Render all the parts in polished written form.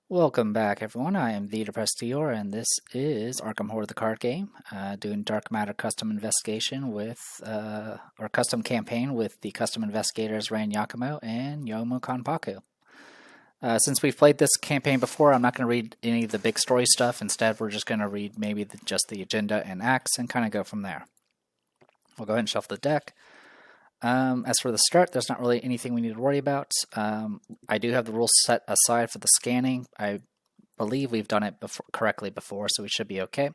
Welcome back, everyone. I am the Depressed Dior, and this is Arkham Horror, the card game, doing Dark Matter custom investigation with, or custom campaign with the custom investigators Ran Yakumo and Yomu Kanpaku. Since we've played this campaign before, I'm not going to read any of the big story stuff. Instead, we're just going to read maybe just the agenda and acts and kind of go from there. We'll go ahead and shuffle the deck. As for the start, there's not really anything we need to worry about. I do have the rules set aside for the scanning. I believe we've done it correctly before, so we should be okay.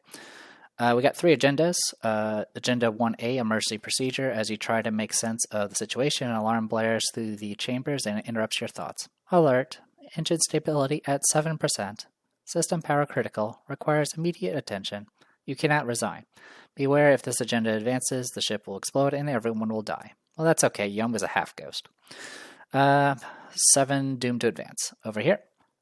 We got 3 agendas. Agenda 1A, emergency procedure. As you try to make sense of the situation, an alarm blares through the chambers and it interrupts your thoughts. Alert. Engine stability at 7%. System power critical. Requires immediate attention. You cannot resign. Beware, if this agenda advances, the ship will explode and everyone will die. Well, that's okay. Yum is a half ghost. 7, doomed to advance. Over here,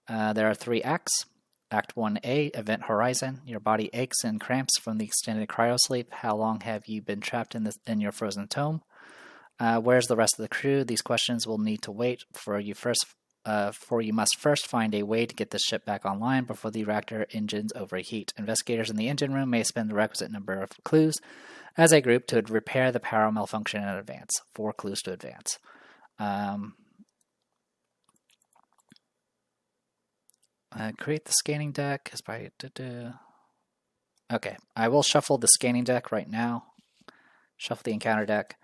there are 3 acts. Act 1A, Event Horizon. Your body aches and cramps from the extended cryosleep. How long have you been trapped in your frozen tomb? Where's the rest of the crew? These questions will need to wait for you must first find a way to get the ship back online before the reactor engines overheat. Investigators in the engine room may spend the requisite number of clues as a group to repair the power malfunction in advance. 4 clues to advance. Create the scanning deck. Okay, I will shuffle the scanning deck right now. Shuffle the encounter deck.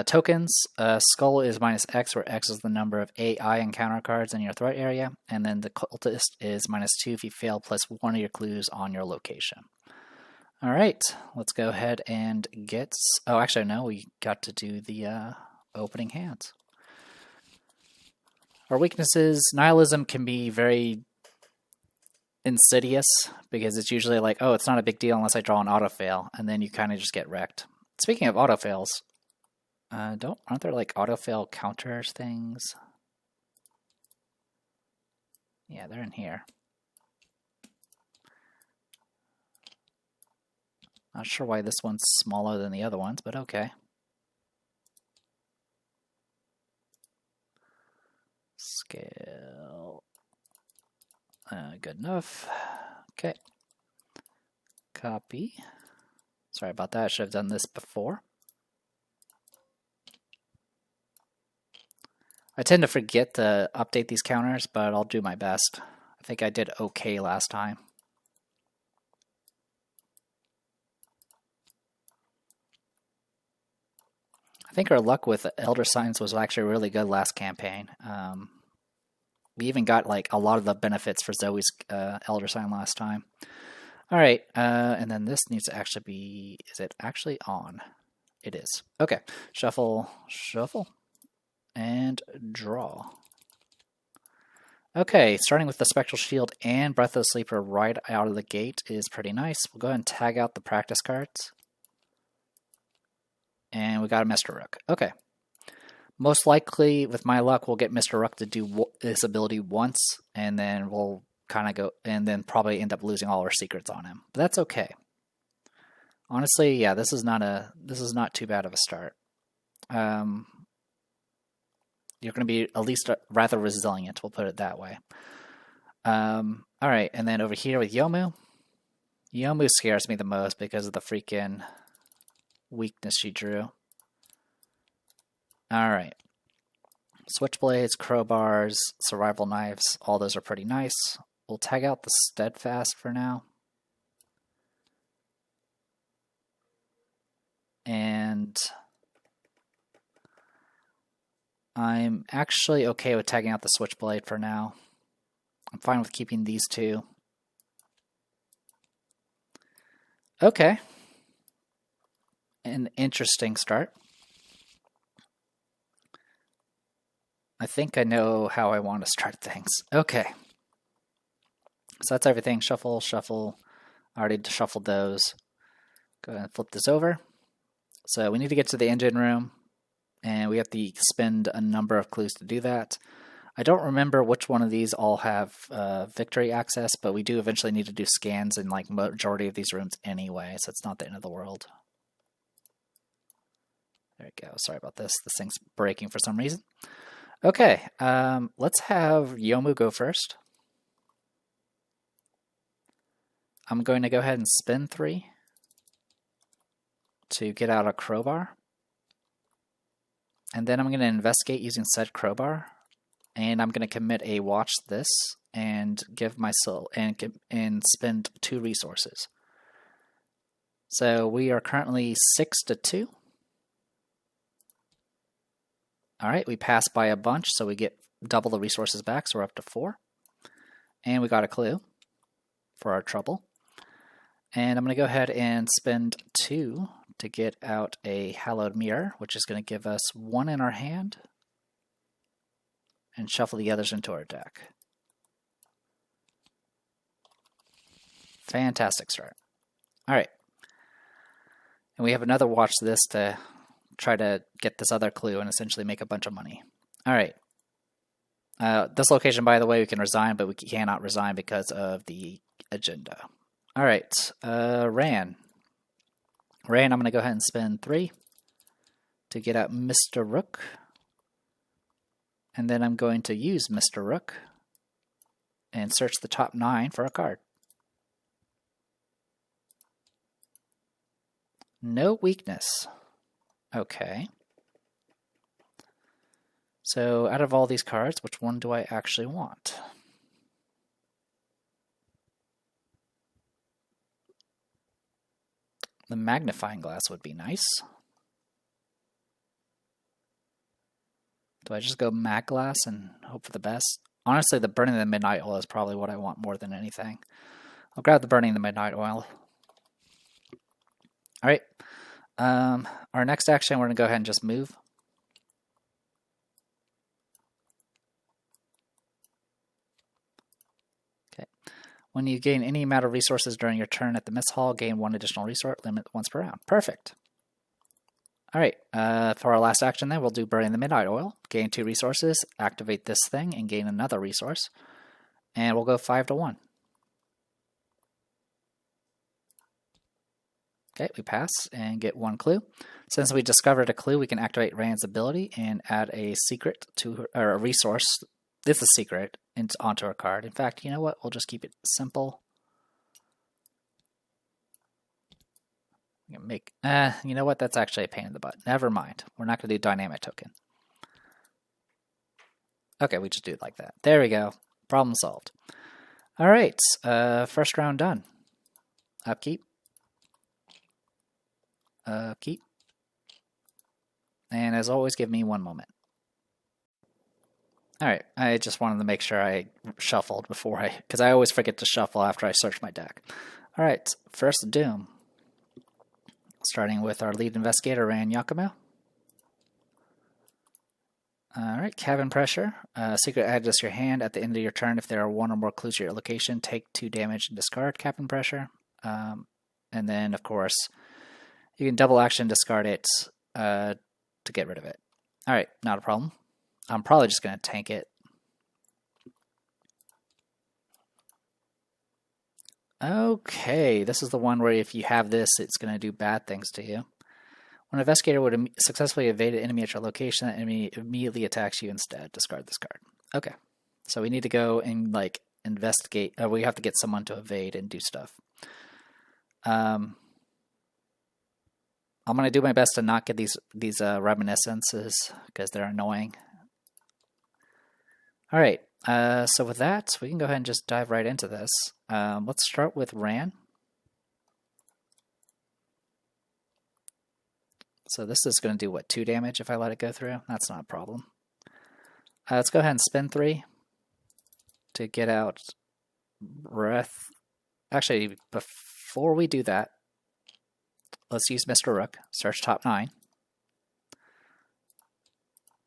Tokens, Skull is -X, where X is the number of AI encounter cards in your threat area, and then the Cultist is -2 if you fail, +1 of your clues on your location. Alright, let's go ahead and get... Oh, actually, no, we got to do the opening hands. Our weaknesses, Nihilism can be very insidious, because it's usually like, oh, it's not a big deal unless I draw an autofail, and then you kind of just get wrecked. Speaking of autofails, aren't there like autofail counters things? Yeah, they're in here. Not sure why this one's smaller than the other ones, but okay. Scale. Good enough. Okay. Copy. Sorry about that, I should have done this before. I tend to forget to update these counters, but I'll do my best. I think I did okay last time. I think our luck with Elder Signs was actually really good last campaign. We even got like a lot of the benefits for Zoe's Elder Sign last time. Alright, and then this needs to actually be... Is it actually on? It is. Okay, shuffle, shuffle. And draw. Okay, starting with the Spectral Shield and Breath of the Sleeper right out of the gate is pretty nice. We'll go ahead and tag out the practice cards. And we got a Mr. Rook. Okay. Most likely, with my luck, we'll get Mr. Rook to do this ability once, and then we'll kind of go, and then probably end up losing all our secrets on him. But that's okay. Honestly, yeah, this is not too bad of a start. You're going to be at least rather resilient, we'll put it that way. Alright, and then over here with Yomu. Yomu scares me the most because of the freaking weakness she drew. Alright. Switchblades, crowbars, survival knives, all those are pretty nice. We'll tag out the Steadfast for now. And... I'm actually okay with tagging out the Switchblade for now. I'm fine with keeping these 2. Okay. An interesting start. I think I know how I want to start things. Okay. So that's everything. Shuffle, shuffle. I already shuffled those. Go ahead and flip this over. So we need to get to the engine room. And we have to spend a number of clues to do that. I don't remember which one of these all have victory access, but we do eventually need to do scans in like majority of these rooms anyway, so it's not the end of the world. There we go. Sorry about this. This thing's breaking for some reason. Okay, let's have Yomu go first. I'm going to go ahead and spin 3 to get out a crowbar. And then I'm going to investigate using said crowbar. And I'm going to commit a watch this and give myself and spend 2 resources. So we are currently 6-2. All right, we passed by a bunch, so we get double the resources back, so we're up to 4. And we got a clue for our trouble. And I'm going to go ahead and spend 2 to get out a hallowed mirror, which is going to give us 1 in our hand, and shuffle the others into our deck. Fantastic start. All right. And we have another watch this to try to get this other clue and essentially make a bunch of money. All right. This location, by the way, we can resign, but we cannot resign because of the agenda. All right. Ran, I'm going to go ahead and spend 3 to get out Mr. Rook. And then I'm going to use Mr. Rook and search the top 9 for a card. No weakness. Okay. So out of all these cards, which one do I actually want? The magnifying glass would be nice. Do I just go mag glass and hope for the best? Honestly, the burning the midnight oil is probably what I want more than anything. I'll grab the burning the midnight oil. All right. Our next action, we're going to go ahead and just move. Okay. When you gain any amount of resources during your turn at the mess hall, gain 1 additional resource, limit once per round. Perfect. All right. For our last action then, we'll do burning the midnight oil. Gain 2 resources, activate this thing, and gain another resource. And we'll go 5-1. Okay, we pass and get 1 clue. Since we discovered a clue, we can activate Rand's ability and add a secret to her, or a resource. This is a secret onto our card. In fact, you know what? We'll just keep it simple. Make you know what? That's actually a pain in the butt. Never mind. We're not going to do dynamic token. Okay, we just do it like that. There we go. Problem solved. All right, first round done. Upkeep. Keep. And as always, give me 1 moment. Alright, I just wanted to make sure I shuffled before because I always forget to shuffle after I search my deck. Alright, first Doom. Starting with our lead investigator, Ran Yakumo. Alright, Cabin Pressure. Secret added to your hand. At the end of your turn, if there are 1 or more clues at your location, take 2 damage and discard Cabin Pressure. And then, of course, you can double action discard it to get rid of it. Alright, not a problem. I'm probably just going to tank it. Okay, this is the one where if you have this, it's going to do bad things to you. When an investigator would successfully evade an enemy at your location, that enemy immediately attacks you instead. Discard this card. Okay, so we need to go and like investigate. We have to get someone to evade and do stuff. I'm going to do my best to not get these reminiscences because they're annoying. All right, so with that, we can go ahead and just dive right into this. Let's start with Ran. So this is going to do, what, 2 damage if I let it go through? That's not a problem. Let's go ahead and spin 3 to get out Breath. Actually, before we do that, let's use Mr. Rook. Search top 9.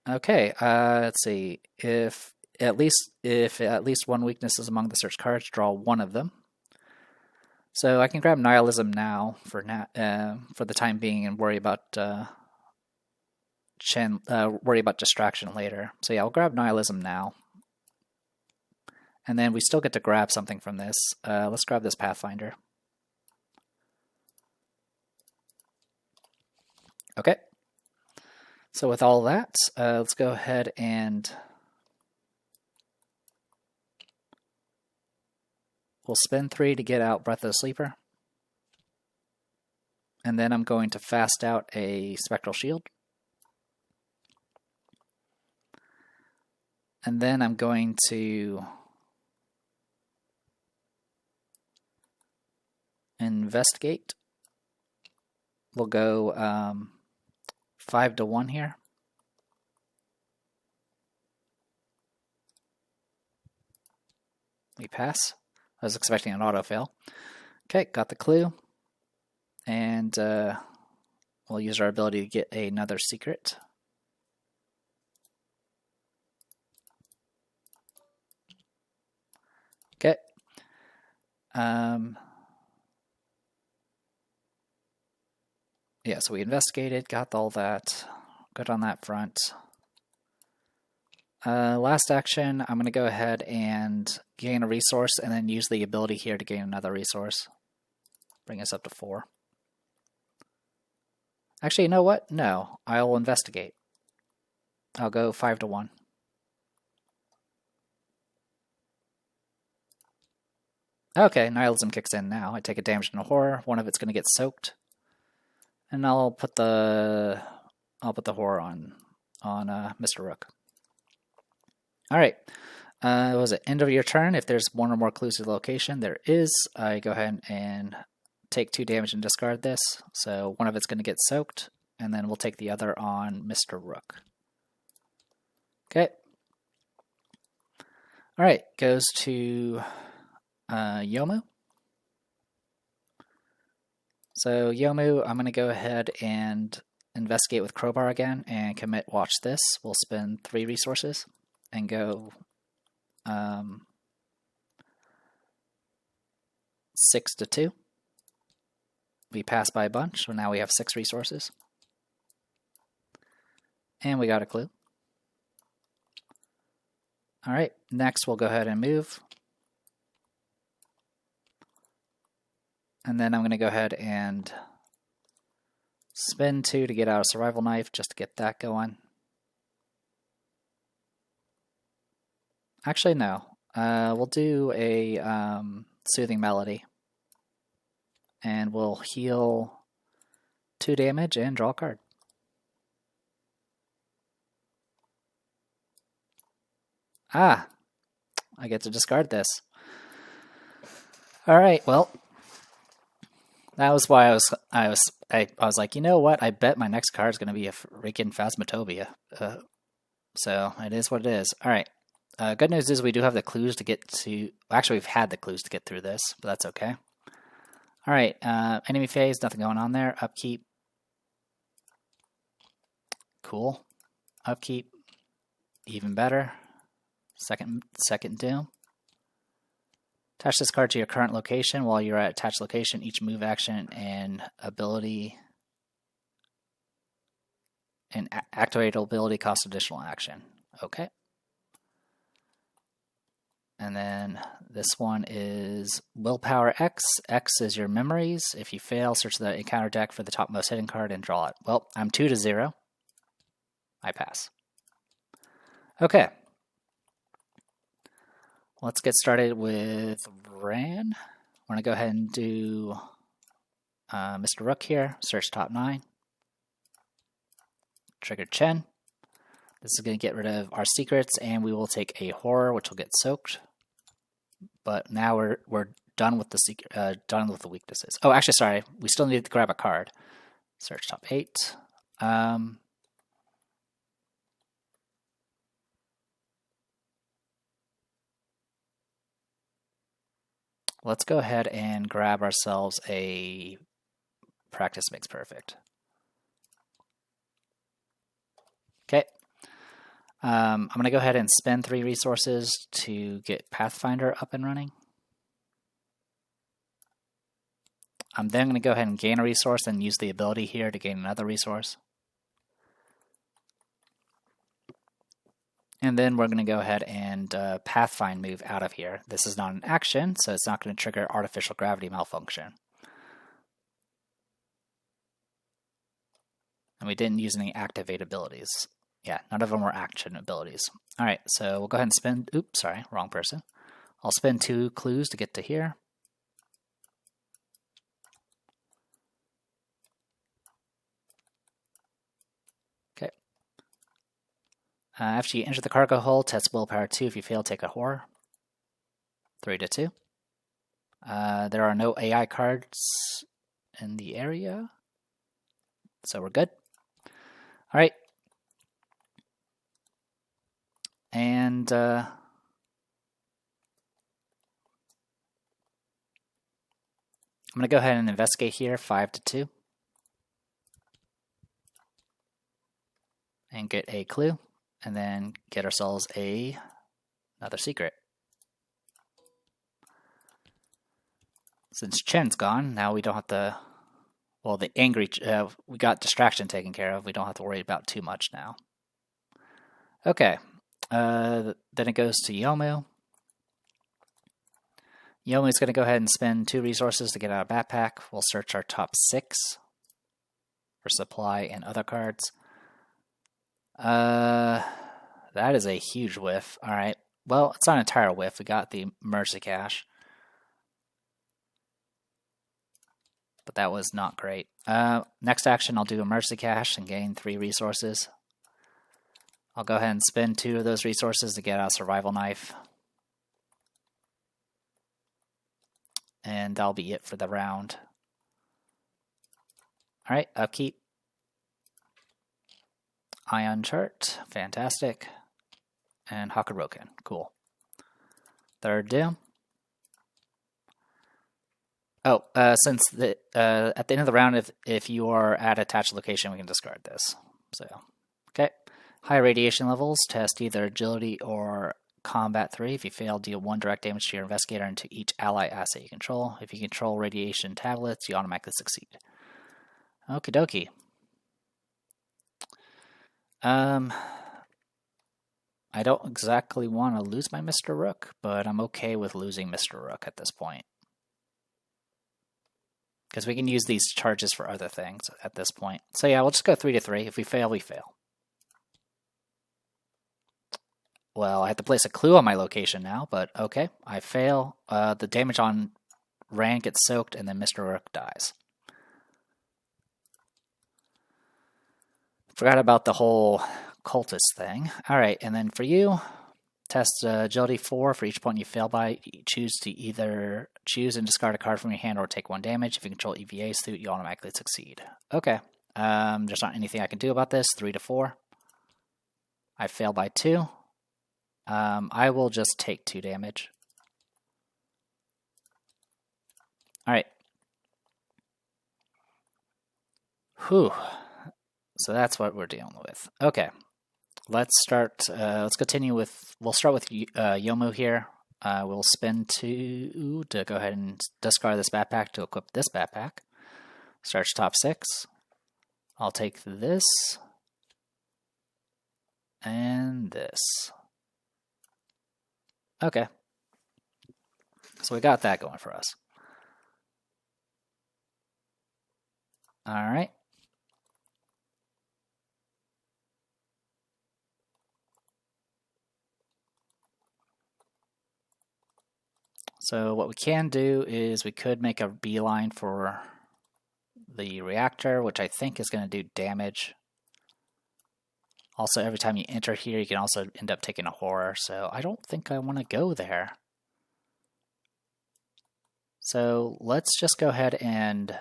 Okay, let's see. If at least 1 weakness is among the search cards, draw 1 of them. So I can grab Nihilism now for the time being and worry about distraction later. So yeah, I'll grab Nihilism now. And then we still get to grab something from this. Let's grab this Pathfinder. Okay. So with all that, let's go ahead and We'll spend 3 to get out Breath of the Sleeper. And then I'm going to fast out a Spectral Shield. And then I'm going to investigate. We'll go 5 to 1 here. We pass. I was expecting an autofail. Okay, got the clue. And we'll use our ability to get another secret. Okay. Yeah, so we investigated, got all that. Good on that front. Last action, I'm going to go ahead and gain a resource and then use the ability here to gain another resource. Bring us up to 4. Actually, you know what? No, I'll investigate. I'll go 5 to 1. Okay, nihilism kicks in now. I take a damage and a horror. One of it's going to get soaked, and I'll put the horror on Mr. Rook. All right. Was it end of your turn? If there's one or more clues to the location, there is. I go ahead and take 2 damage and discard this. So one of it's going to get soaked, and then we'll take the other on Mr. Rook. Okay. All right, goes to Yomu. So Yomu, I'm going to go ahead and investigate with Crowbar again and commit Watch This. We'll spend 3 resources and go 6 to 2. We pass by a bunch, so now we have 6 resources. And we got a clue. All right, next we'll go ahead and move. And then I'm going to go ahead and spend 2 to get out a survival knife just to get that going. Actually, no. We'll do a soothing melody. And we'll heal 2 damage and draw a card. Ah, I get to discard this. All right, well, that was why I was like, you know what? I bet my next card is going to be a freaking Phasmatopia. So it is what it is. All right. Good news is we do have the clues to get to. Actually, we've had the clues to get through this, but that's okay. All right. Enemy phase, nothing going on there. Upkeep. Cool. Upkeep. Even better. Second doom. Attach this card to your current location. While you're at attached location, each move action and ability and activate ability costs additional action. Okay. And then this one is Willpower X. X is your memories. If you fail, search the encounter deck for the topmost hidden card and draw it. Well, I'm 2 to 0. I pass. Okay. Let's get started with Ran. We're going to go ahead and do Mr. Rook here. Search top 9. Trigger Chen. This is going to get rid of our secrets, and we will take a horror, which will get soaked. But now we're done with the done with the weaknesses. Oh, actually, sorry. We still need to grab a card. Search top 8. Let's go ahead and grab ourselves a Practice Makes Perfect. Okay. I'm going to go ahead and spend 3 resources to get Pathfinder up and running. I'm then going to go ahead and gain a resource and use the ability here to gain another resource. And then we're going to go ahead and Pathfind move out of here. This is not an action, so it's not going to trigger Artificial Gravity Malfunction. And we didn't use any activate abilities. Yeah, none of them were action abilities. All right, so we'll go ahead and spend... Oops, sorry, wrong person. I'll spend 2 clues to get to here. Okay. After you enter the cargo hold, test willpower 2. If you fail, take a horror. 3 to 2. There are no AI cards in the area, so we're good. All right. And I'm going to go ahead and investigate here, 5 to 2. And get a clue, and then get ourselves another secret. Since Chen's gone, now we don't have to, well, the angry, we got distraction taken care of. We don't have to worry about too much now. Okay, then it goes to Yomu. Yomu's going to go ahead and spend 2 resources to get out a backpack. We'll search our top 6 for supply and other cards. That is a huge whiff. All right, well, it's not an entire whiff. We got the Mercy Cash. But that was not great. Next action, I'll do a Mercy Cash and gain 3 resources. I'll go ahead and spend 2 of those resources to get a Survival Knife. And that'll be it for the round. Alright, upkeep. Ion Chart, fantastic. And Hakuroken, cool. Third doom. Oh, since at the end of the round, if you are at attached location, we can discard this. So, okay. High radiation levels, test either agility or combat 3. If you fail, deal 1 direct damage to your investigator and to each ally asset you control. If you control radiation tablets, you automatically succeed. Okie dokie. I don't exactly want to lose my Mr. Rook, but I'm okay with losing Mr. Rook at this point. Because we can use these charges for other things at this point. So yeah, we'll just go 3 to 3. If we fail, we fail. Well, I have to place a clue on my location now, but okay. I fail. The damage on Rand gets soaked, and then Mr. Rook dies. Forgot about the whole cultist thing. Alright, and then for you, test agility 4. For each point you fail by, you choose to either choose and discard a card from your hand or take 1 damage. If you control EVA suit, you automatically succeed. Okay. There's not anything I can do about this. 3 to 4. I fail by 2. I will just take 2 damage. Alright. Whew. So that's what we're dealing with. Okay. Let's start, let's continue with, we'll start with Yomu here. We'll spend 2 to go ahead and discard this backpack to equip this backpack. Search top 6. I'll take this. And this. Okay. So we got that going for us. Alright. So what we can do is we could make a beeline for the reactor, which I think is going to do damage. Also, every time you enter here, you can also end up taking a horror, so I don't think I want to go there. So let's just go ahead and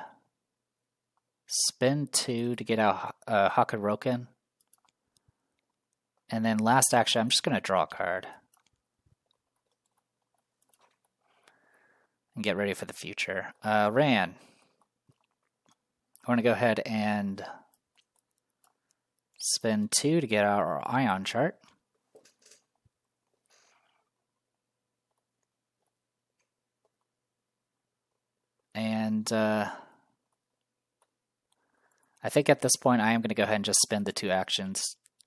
spend 2 to get out Hakuroken. And then last action, I'm just going to draw a card. And get ready for the future. Ran. I want to go ahead and spend 2 to get our Ion Chart. And I think at this point I am going to go ahead and just spend the 2 actions.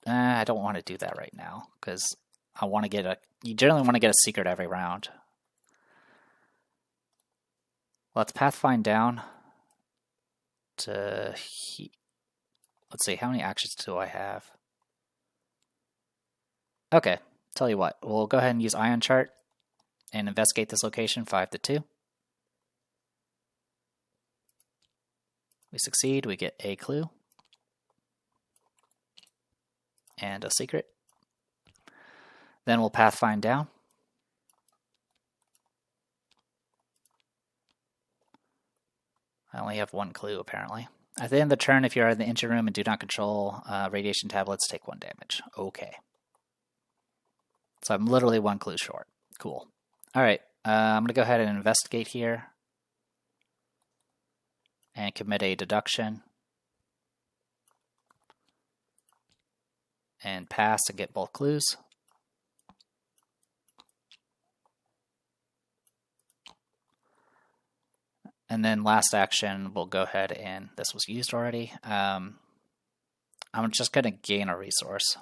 I don't want to do that right now because I want to get a. You generally want to get a secret every round. Let's Pathfind down to. Let's see, how many actions do I have? Okay, tell you what, we'll go ahead and use Ion Chart. and investigate this location 5 to 2. We succeed, we get a clue and a secret. Then we'll pathfind down. I only have 1 clue apparently. At the end of the turn, if you're in the engine room and do not control radiation tablets, take 1 damage. Okay. So I'm literally 1 clue short. Cool. Alright, I'm going to go ahead and investigate here. And commit a deduction. And pass and get both clues. And then last action, we'll go ahead and, this was used already. I'm just going to gain a resource.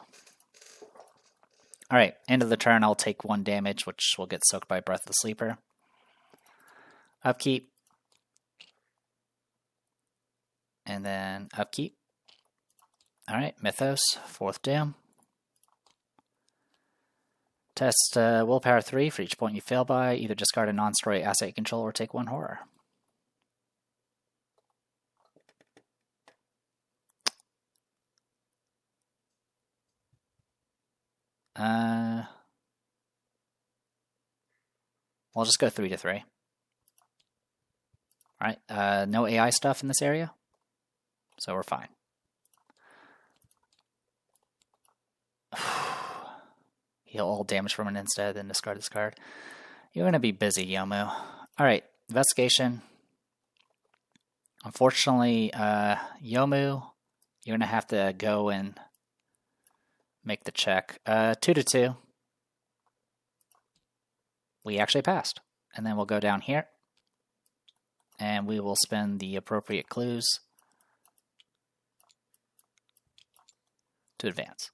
Alright, end of the turn, I'll take 1 damage, which will get soaked by Breath of the Sleeper. Upkeep. And then upkeep. Alright, Mythos, 4th Doom. Test Willpower 3 for each point you fail by. Either discard a non-story asset you control or take 1 horror. We'll just go 3 to 3. Alright, no AI stuff in this area, so we're fine. Heal all damage from it instead, then discard this card. You're going to be busy, Yomu. Alright, investigation. Unfortunately, Yomu, you're going to have to go and make the check. 2 to 2. We actually passed. And then we'll go down here. And we will spend the appropriate clues to advance.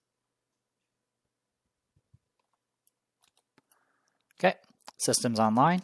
Okay, systems online.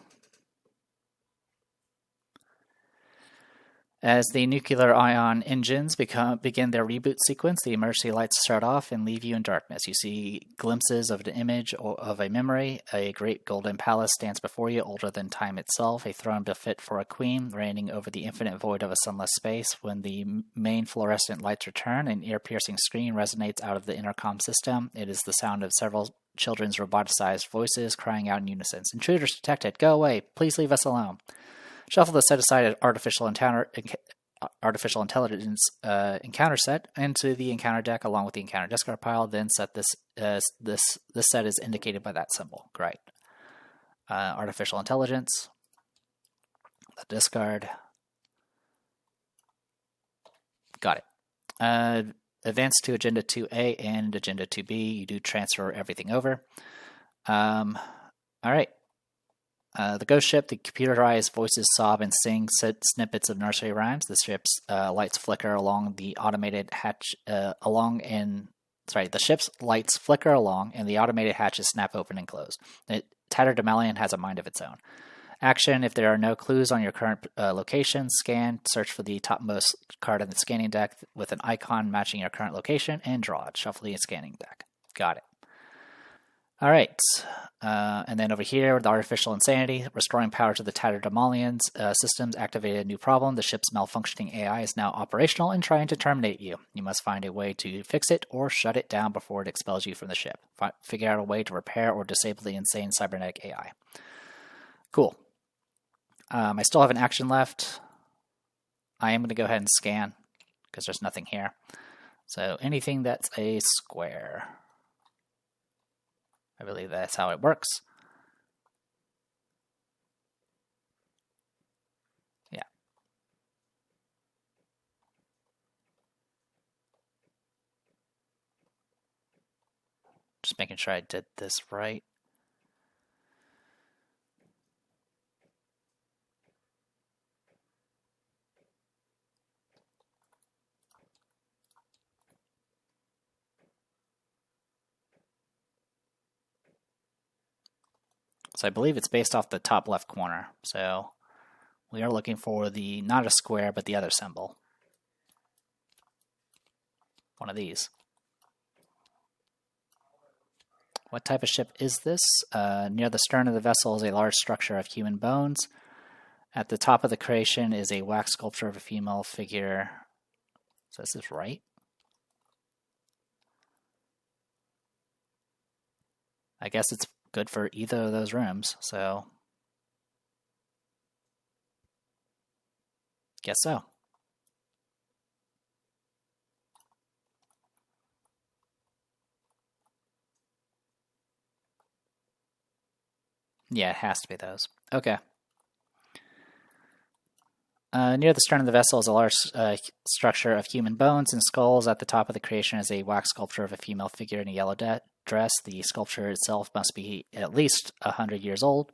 As the nuclear ion engines begin their reboot sequence, the emergency lights start off and leave you in darkness. You see glimpses of an image of a memory. A great golden palace stands before you, older than time itself, a throne befit for a queen, reigning over the infinite void of a sunless space. When the main fluorescent lights return, an ear-piercing scream resonates out of the intercom system. It is the sound of several children's roboticized voices crying out in unison. Intruders detected. Go away. Please leave us alone. Shuffle the set aside artificial intelligence encounter set into the encounter deck along with the encounter discard pile. Then set this set is indicated by that symbol. Great. Artificial intelligence. The discard. Got it. Advance to Agenda 2A and Agenda 2B. You do transfer everything over. All right. The ghost ship, the computerized voices sob and sing snippets of nursery rhymes. The ship's lights flicker along the automated hatch the ship's lights flicker along and the automated hatches snap open and close. The Tatterdemalion has a mind of its own. Action, if there are no clues on your current location, scan, search for the topmost card in the scanning deck with an icon matching your current location, and draw it. Shuffle the scanning deck. Got it. All right. And then over here, with artificial insanity, restoring power to the Tatterdemalions systems activated a new problem. The ship's malfunctioning AI is now operational and trying to terminate you. You must find a way to fix it or shut it down before it expels you from the ship. Figure out a way to repair or disable the insane cybernetic AI. Cool. I still have an action left. I am going to go ahead and scan because there's nothing here. So anything that's a square. I believe that's how it works. Yeah. Just making sure I did this right. So I believe it's based off the top left corner. So we are looking for the, not a square, but the other symbol. One of these. What type of ship is this? Near the stern of the vessel is a large structure of human bones. At the top of the creation is a wax sculpture of a female figure. So is this right? I guess it's good for either of those rooms, so guess so. Yeah, it has to be those. Okay. Near the stern of the vessel is a large structure of human bones and skulls. At the top of the creation is a wax sculpture of a female figure in a yellow dress. The sculpture itself must be at least 100 years old.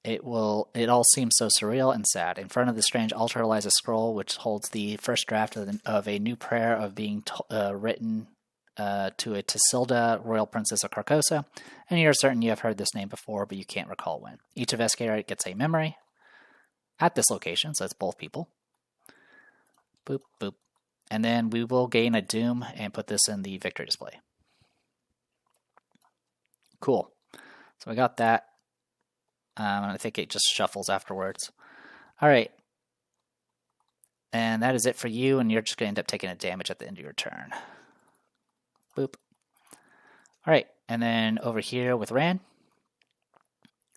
It all seems so surreal and sad. In front of the strange altar lies a scroll which holds the first draft of a new prayer of being written to a Tasilda, royal princess of Carcosa, and you're certain you have heard this name before, but you can't recall when. Each investigator gets a memory at this location, so it's both people. Boop, boop. And then we will gain a doom and put this in the victory display. Cool. So we got that. I think it just shuffles afterwards. All right. And that is it for you, and you're just going to end up taking a damage at the end of your turn. Boop. All right, and then over here with Ran,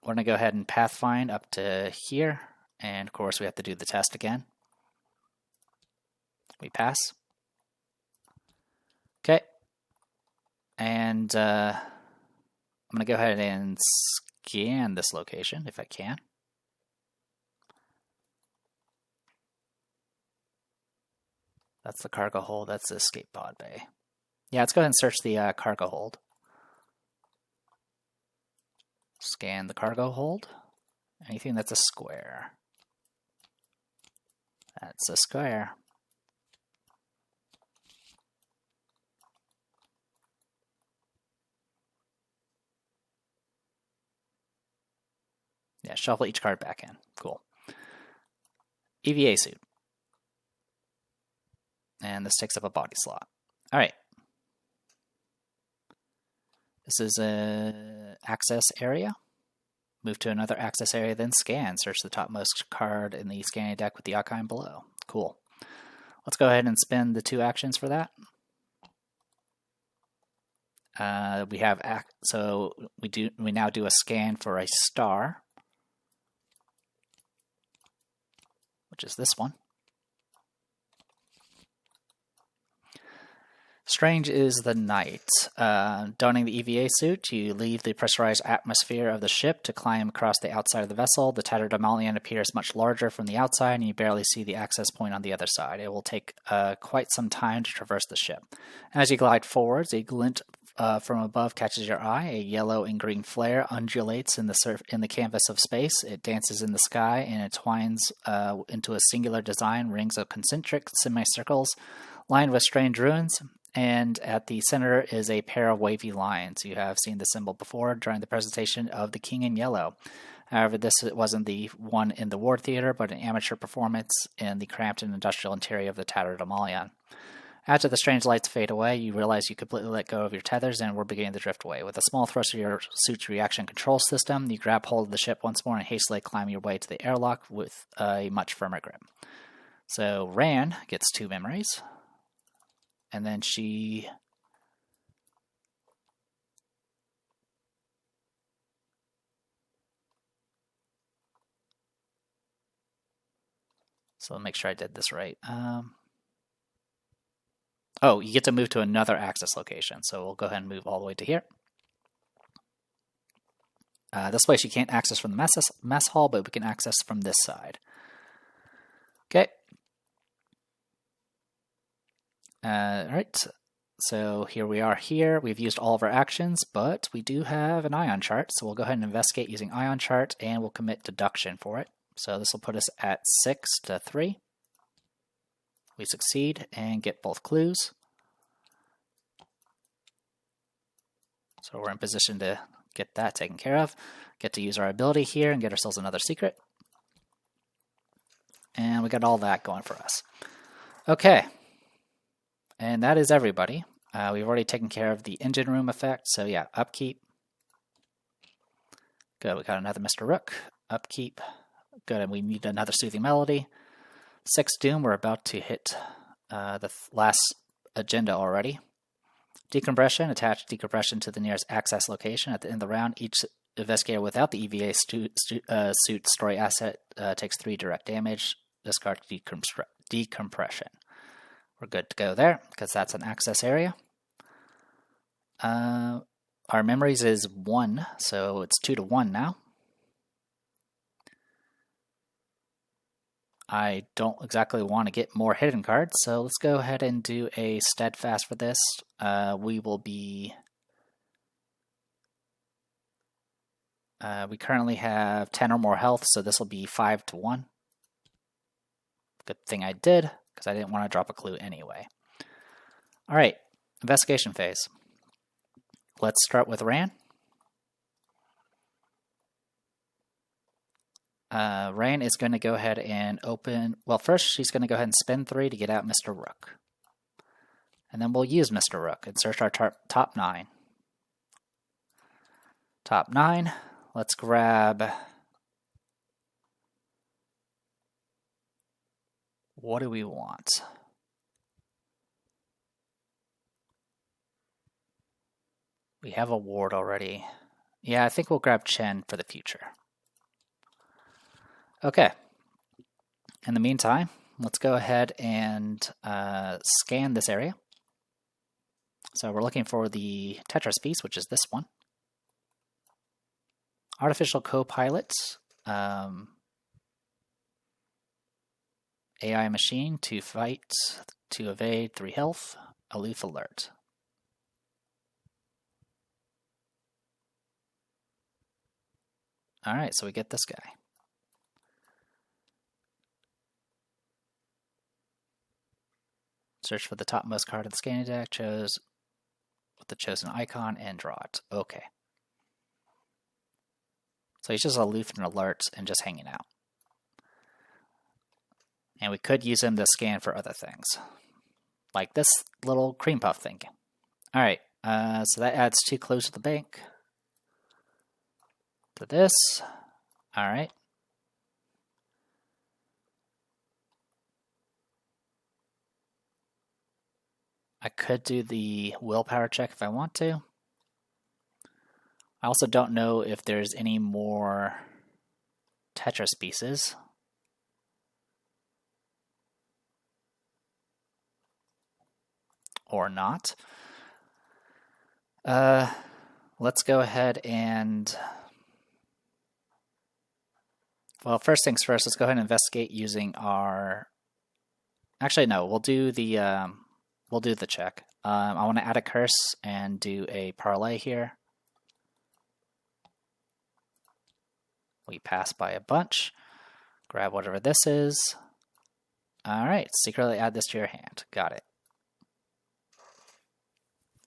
we're going to go ahead and pathfind up to here, and of course we have to do the test again. We pass. Okay, and I'm going to go ahead and scan this location if I can. That's the cargo hold, that's the escape pod bay. Yeah, let's go ahead and search the cargo hold. Scan the cargo hold. Anything that's a square. That's a square. Yeah, shuffle each card back in. Cool. EVA suit. And this takes up a body slot. All right. This is an access area. Move to another access area, then scan. Search the topmost card in the scanning deck with the icon below. Cool. Let's go ahead and spend the 2 actions for that. We now do a scan for a star, which is this one. Strange is the night. Donning the EVA suit, you leave the pressurized atmosphere of the ship to climb across the outside of the vessel. The Tatterdemalion appears much larger from the outside, and you barely see the access point on the other side. It will take quite some time to traverse the ship. As you glide forwards, a glint from above catches your eye. A yellow and green flare undulates in the canvas of space. It dances in the sky and entwines into a singular design, rings of concentric semicircles lined with strange runes. And at the center is a pair of wavy lines. You have seen the symbol before during the presentation of the King in Yellow. However, this wasn't the one in the Ward Theater, but an amateur performance in the cramped and industrial interior of the Tatterdemalion. After the strange lights fade away, you realize you completely let go of your tethers and were beginning to drift away. With a small thrust of your suit's reaction control system, you grab hold of the ship once more and hastily climb your way to the airlock with a much firmer grip. So Ran gets 2 memories. And then she so make sure I did this right. Oh, you get to move to another access location. So we'll go ahead and move all the way to here. This place you can't access from the mess hall, but we can access from this side. Okay. All right, so here we are here. We've used all of our actions, but we do have an ion chart, so we'll go ahead and investigate using ion chart, and we'll commit deduction for it. So this will put us at 6 to 3. We succeed and get both clues. So we're in position to get that taken care of. Get to use our ability here and get ourselves another secret. And we got all that going for us. Okay. And that is everybody. We've already taken care of the engine room effect, so yeah, upkeep. Good, we got another Mr. Rook. Upkeep. Good, and we need another Soothing Melody. 6 Doom, we're about to hit the last agenda already. Decompression, attach decompression to the nearest access location. At the end of the round, each investigator without the EVA suit story asset takes 3 direct damage. Discard decompression. We're good to go there, because that's an access area. Our memories is 1, so it's 2 to 1 now. I don't exactly want to get more hidden cards, so let's go ahead and do a steadfast for this. We will be... we currently have 10 or more health, so this will be 5 to 1. Good thing I did, because I didn't want to drop a clue anyway. Alright, investigation phase. Let's start with Ran. Ran is going to go ahead and open... Well, first she's going to go ahead and spend 3 to get out Mr. Rook. And then we'll use Mr. Rook and search our top 9. Top 9. Let's grab... What do we want? We have a ward already. Yeah, I think we'll grab Chen for the future. Okay. In the meantime, let's go ahead and scan this area. So we're looking for the Tetris piece, which is this one. Artificial co-pilot. AI machine to fight, to evade 3 health, aloof alert. Alright, so we get this guy. Search for the topmost card of the scanning deck, chose with the chosen icon, and draw it. Okay. So he's just aloof and alert and just hanging out. And we could use him to scan for other things. Like this little cream puff thing. Alright, so that adds 2 clues to the bank. To this. Alright. I could do the willpower check if I want to. I also don't know if there's any more Tetris pieces. Or not. Let's go ahead and... Well, first things first, let's go ahead and investigate using our... Actually, no, we'll do the check. I want to add a curse and do a parlay here. We pass by a bunch. Grab whatever this is. Alright, secretly add this to your hand. Got it.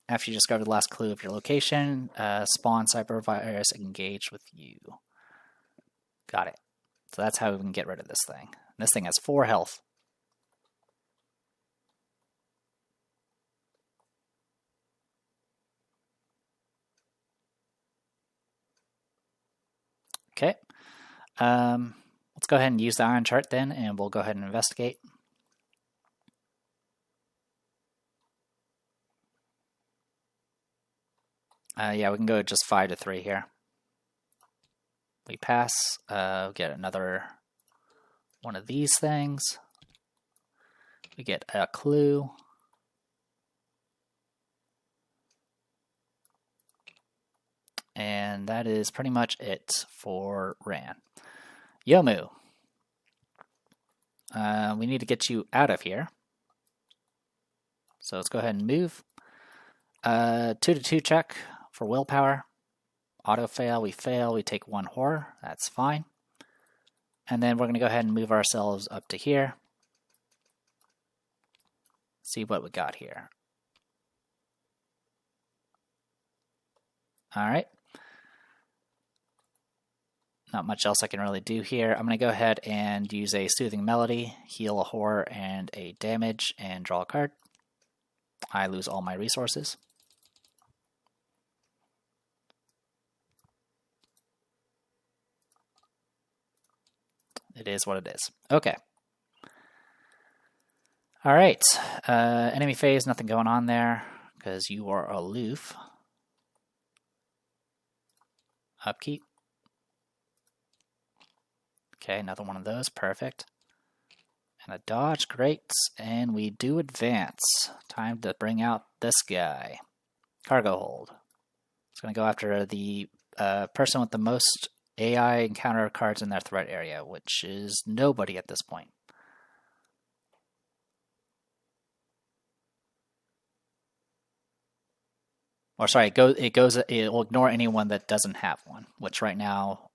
After you discover the last clue of your location, spawn cybervirus engage with you. Got it. So that's how we can get rid of this thing. This thing has 4 health. Okay. Let's go ahead and use the iron chart then, and we'll go ahead and investigate. Yeah, we can go just 5 to 3 here. We pass. Get another one of these things. We get a clue. And that is pretty much it for Ran. Yomu. We need to get you out of here. So let's go ahead and move. 2 to 2 check for willpower. Auto fail, we take 1 horror, that's fine. And then we're going to go ahead and move ourselves up to here. See what we got here. Alright. Not much else I can really do here. I'm going to go ahead and use a Soothing Melody, heal a horror and a damage, and draw a card. I lose all my resources. It is what it is. Okay. All right. Enemy phase, nothing going on there because you are aloof. Upkeep. Okay, another one of those. Perfect. And a dodge. Great. And we do advance. Time to bring out this guy. Cargo hold. It's going to go after the person with the most AI encounter cards in their threat area, which is nobody at this point. Or sorry, it will ignore anyone that doesn't have one, which right now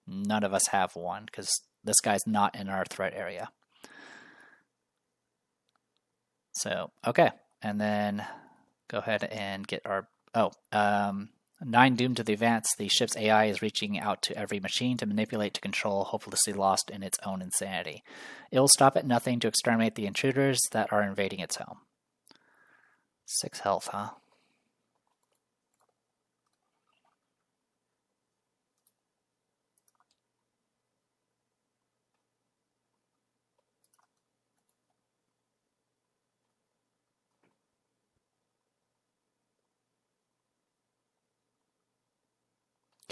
none of us have one because this guy's not in our threat area. So, okay. And then go ahead and get our 9 doomed to the advance. The ship's AI is reaching out to every machine to manipulate, to control, hopelessly lost in its own insanity. It will stop at nothing to exterminate the intruders that are invading its home. 6 health, huh?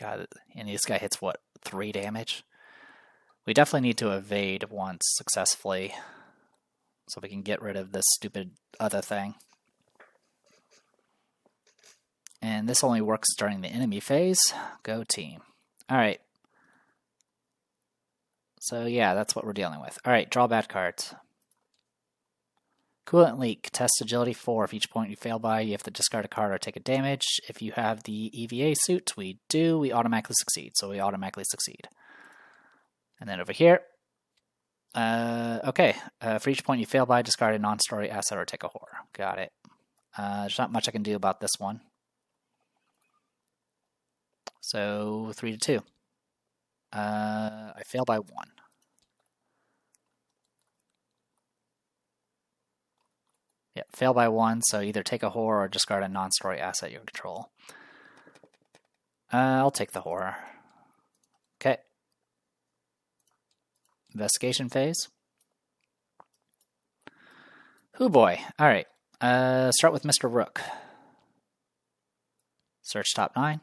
God, and this guy hits what, 3 damage? We definitely need to evade once successfully so we can get rid of this stupid other thing. And this only works during the enemy phase. Go team. Alright. So yeah, that's what we're dealing with. Alright, draw bad cards. Coolant leak. Test agility 4. If each point you fail by, you have to discard a card or take a damage. If you have the EVA suit, we do. We automatically succeed. So we automatically succeed. And then over here. Okay. For each point you fail by, discard a non-story asset or take a horror. Got it. There's not much I can do about this one. So 3 to 2. I fail by 1. Yep, fail by 1, so either take a horror or discard a non-story asset you control. I'll take the horror. Okay. Investigation phase. Hoo boy. Alright. Start with Mr. Rook. Search top 9.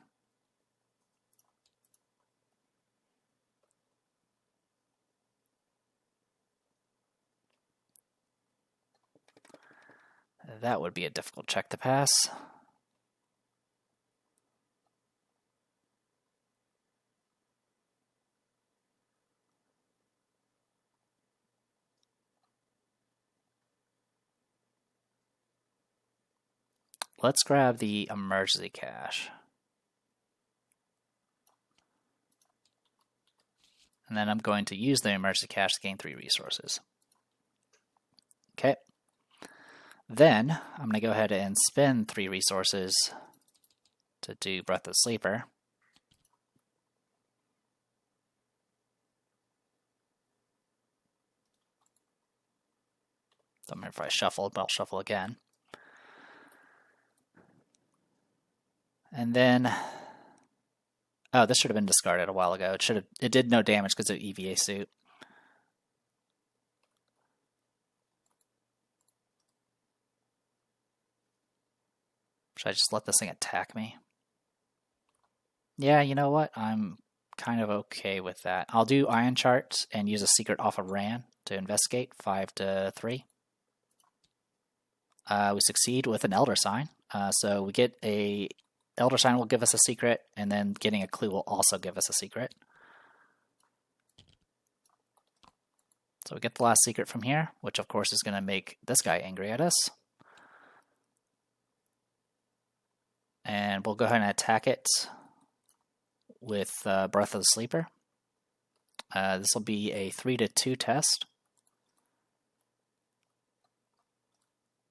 That would be a difficult check to pass. Let's grab the emergency cache. And then I'm going to use the emergency cache to gain 3 resources. Okay. Then I'm going to go ahead and spend 3 resources to do Breath of Sleeper. Don't remember if I shuffled, but I'll shuffle again. And then, oh, this should have been discarded a while ago. It did no damage because of EVA suit. Should I just let this thing attack me? Yeah, you know what? I'm kind of okay with that. I'll do Iron Chart and use a secret off of Ran to investigate. 5 to 3. We succeed with an Elder Sign. So we get a Elder Sign will give us a secret, and then getting a clue will also give us a secret. So we get the last secret from here, which of course is going to make this guy angry at us. And we'll go ahead and attack it with Breath of the Sleeper. This will be a 3 to 2 test.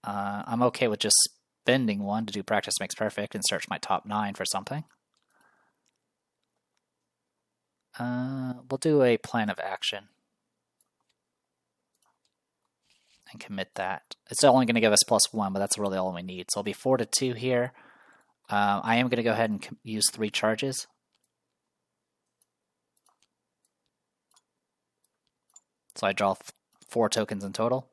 I'm okay with just spending 1 to do Practice Makes Perfect and search my top 9 for something. We'll do a Plan of Action. and commit that. It's only going to give us +1, but that's really all we need. So it'll be 4-2 here. I am going to go ahead and use 3 charges. So I draw 4 tokens in total.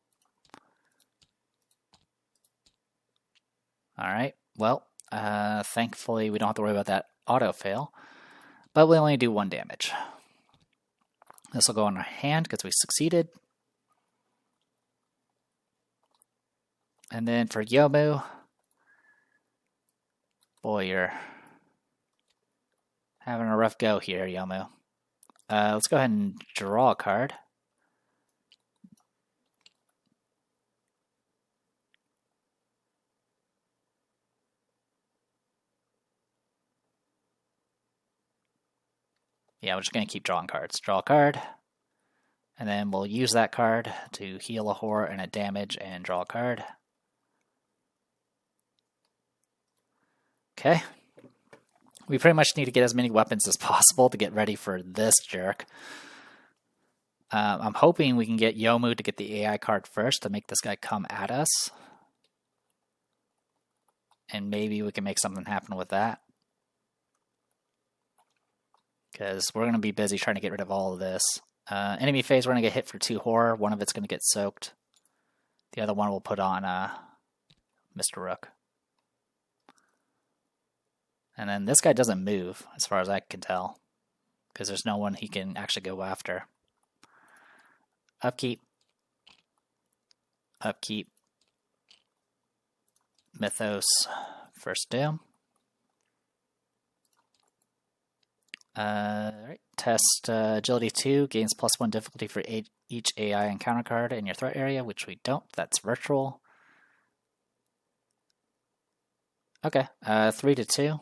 All right, well, thankfully we don't have to worry about that auto fail, but we only do 1 damage. This will go in our hand because we succeeded. And then for Yomu, boy, you're having a rough go here, Yomu. Let's go ahead and draw a card. Yeah, we're just going to keep drawing cards. Draw a card, and then we'll use that card to heal a horror and a damage and draw a card. Okay. We pretty much need to get as many weapons as possible to get ready for this jerk. I'm hoping we can get Yomu to get the AI card first to make this guy come at us. And maybe we can make something happen with that. Because we're going to be busy trying to get rid of all of this. Enemy phase, we're going to get hit for 2 horror. One of it's going to get soaked. The other one we'll put on Mr. Rook. And then this guy doesn't move, as far as I can tell. Because there's no one he can actually go after. Upkeep. Upkeep. Mythos. First doom. Alright, test agility 2, gains +1 difficulty for each AI encounter card in your threat area, which we don't. That's virtual. Okay, 3-2.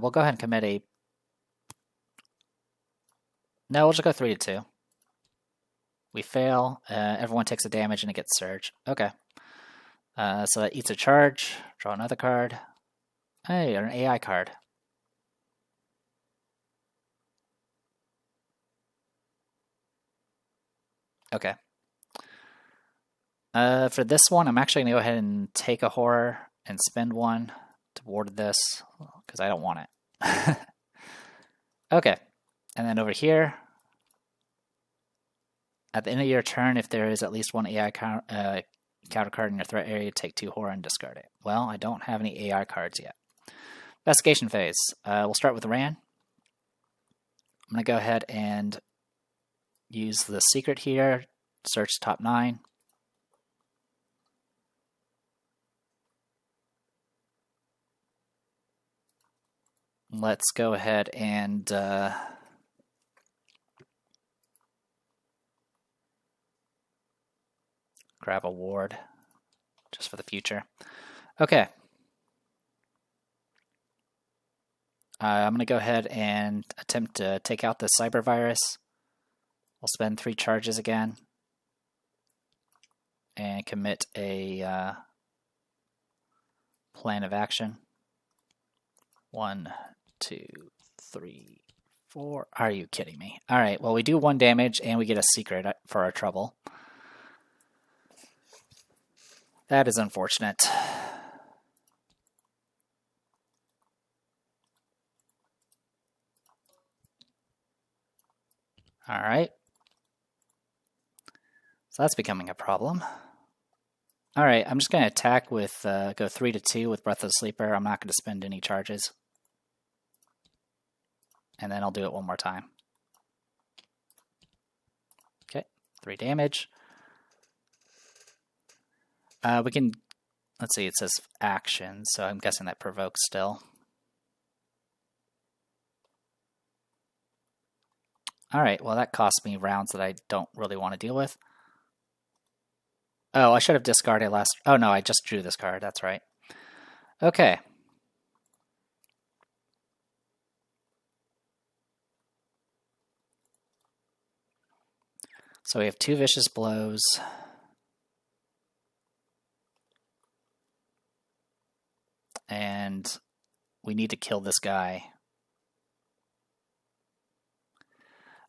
We'll go ahead and commit a... No, we'll just go 3-2. We fail, everyone takes a damage and it gets surge. Okay. So that eats a charge. Draw another card. Hey, an AI card. Okay. For this one, I'm actually going to go ahead and take a horror and spend 1 to ward this, because I don't want it. Okay. And then over here, at the end of your turn, if there is at least 1 AI counter card in your threat area, take 2 horror and discard it. Well, I don't have any AI cards yet. Investigation phase. We'll start with Ran. I'm going to go ahead and use the secret here, search top 9. Let's go ahead and grab a ward just for the future. Okay. I'm going to go ahead and attempt to take out the cyber virus. We'll spend 3 charges again and commit a plan of action. 1, 2, 3, 4. Are you kidding me? All right, well, we do 1 damage and we get a secret for our trouble. That is unfortunate. All right. So that's becoming a problem. All right, I'm just going to attack with, go 3-2 with Breath of the Sleeper. I'm not going to spend any charges. And then I'll do it 1 more time. Okay, 3 damage. We can, let's see, it says action, so I'm guessing that provokes still. All right, well, that cost me rounds that I don't really want to deal with. Oh, I should have discarded last... Oh, no, I just drew this card. That's right. Okay. So we have 2 vicious blows. And we need to kill this guy.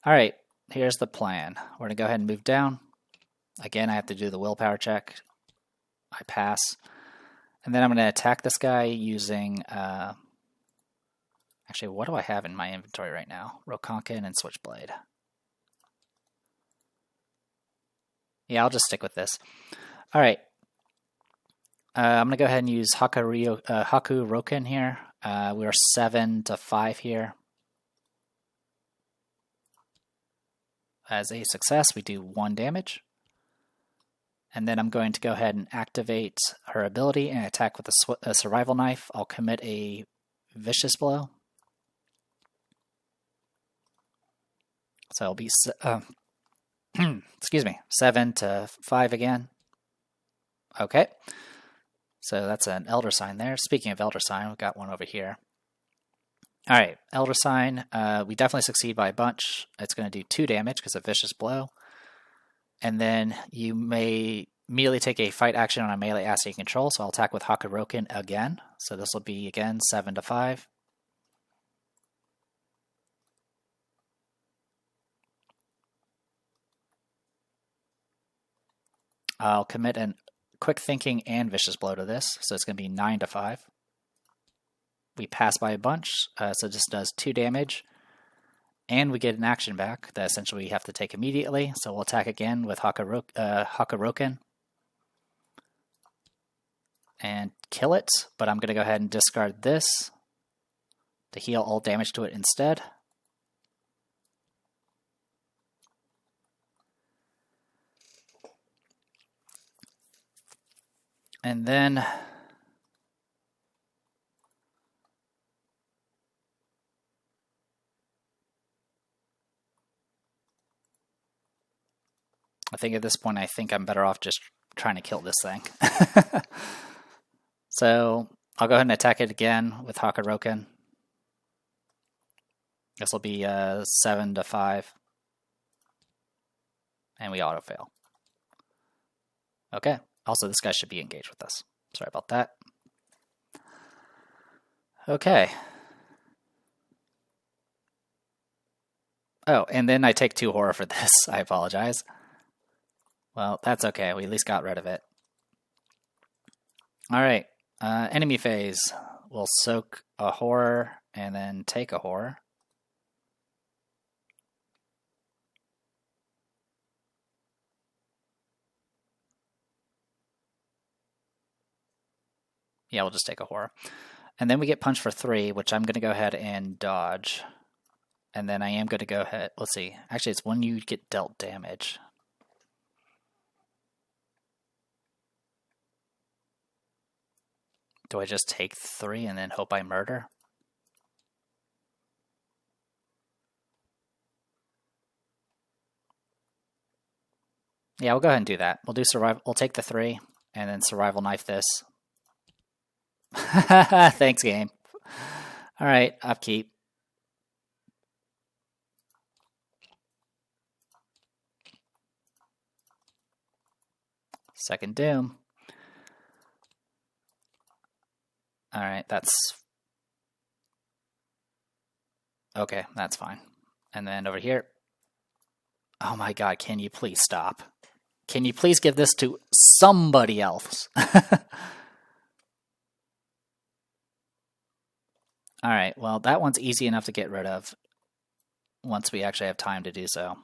All right, here's the plan. We're going to go ahead and move down. Again, I have to do the willpower check. I pass. And then I'm going to attack this guy using... actually, what do I have in my inventory right now? Rokonkin and Switchblade. Yeah, I'll just stick with this. All right. I'm going to go ahead and use Haku Roken here. We are 7 to 5 here. As a success, we do 1 damage. And then I'm going to go ahead and activate her ability and attack with a survival knife. I'll commit a vicious blow. So it'll be, excuse me, 7 to 5 again. Okay. So that's an Elder Sign there. Speaking of Elder Sign, we've got one over here. All right, Elder Sign. We definitely succeed by a bunch. It's going to do 2 damage because of Vicious Blow. And then you may immediately take a fight action on a melee asset you control. So I'll attack with Hakuroken again. So this will be, again, 7 to 5. I'll commit an Quick Thinking and Vicious Blow to this, so it's going to be 9 to 5. We pass by a bunch, so this does 2 damage, and we get an action back that essentially we have to take immediately, so we'll attack again with Hakuroken and kill it, but I'm going to go ahead and discard this to heal all damage to it instead. And then I think at this point, I think I'm better off just trying to kill this thing. So I'll go ahead and attack it again with Hakuroken. This will be 7 to 5. And we auto-fail. Okay. Also, this guy should be engaged with us. Sorry about that. Okay. Oh, and then I take 2 horror for this. I apologize. Well, that's okay. We at least got rid of it. All right. Enemy phase. We'll soak a horror and then take a horror. Yeah, we'll just take a horror. And then we get punched for 3, which I'm going to go ahead and dodge. And then I am going to go ahead... Let's see. Actually, it's when you get dealt damage. Do I just take 3 and then hope I murder? Yeah, we'll go ahead and do that. We'll do survival. We'll take the 3 and then survival knife this. Thanks, game. All right, upkeep. Second Doom. All right, that's... Okay, that's fine. And then over here... Oh my god, can you please stop? Can you please give this to somebody else? Alright, well, that one's easy enough to get rid of once we actually have time to do so.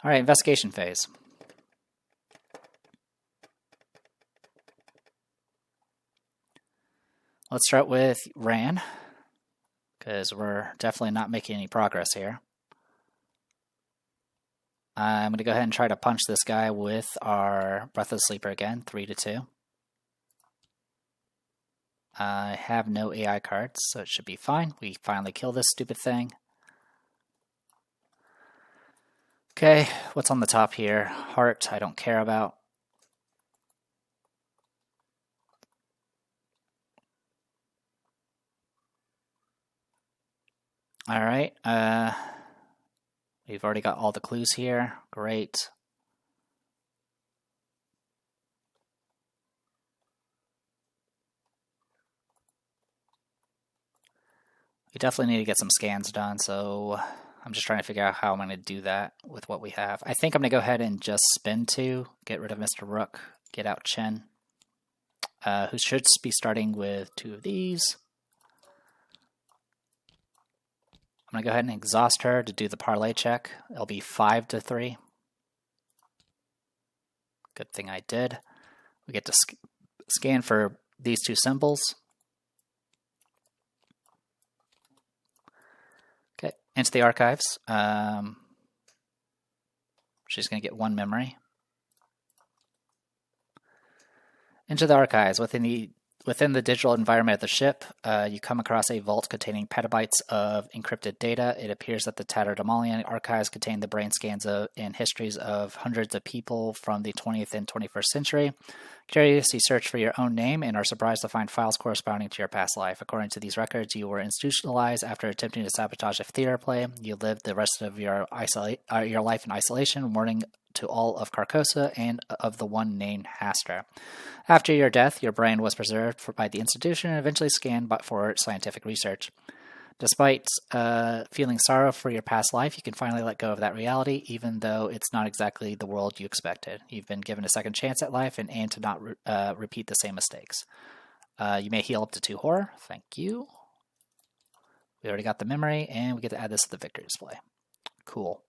Alright, investigation phase. Let's start with Ran, because we're definitely not making any progress here. I'm going to go ahead and try to punch this guy with our Breath of the Sleeper again, 3 to 2. I have no AI cards, so it should be fine. We finally kill this stupid thing. Okay, what's on the top here? Heart, I don't care about. Alright, we've already got all the clues here. Great. We definitely need to get some scans done, so I'm just trying to figure out how I'm going to do that with what we have. I think I'm going to go ahead and just spin 2, get rid of Mr. Rook, get out Chen, who should be starting with 2 of these. I'm going to go ahead and exhaust her to do the parlay check. It'll be 5-3. Good thing I did. We get to scan for these 2 symbols. Okay, into the archives. She's going to get 1 memory. Into the archives. Within the digital environment of the ship, you come across a vault containing petabytes of encrypted data. It appears that the Tatterdemalion archives contain the brain scans and histories of hundreds of people from the 20th and 21st century. Curious, you search for your own name and are surprised to find files corresponding to your past life. According to these records, you were institutionalized after attempting to sabotage a theater play. You lived the rest of your life in isolation, warning to all of Carcosa and of the one named Haster. After your death, your brain was preserved by the institution and eventually scanned for scientific research. Despite feeling sorrow for your past life, you can finally let go of that reality, even though it's not exactly the world you expected. You've been given a second chance at life and aim to not repeat the same mistakes. You may heal up to 2 horror. Thank you. We already got the memory, and we get to add this to the victory display. Cool.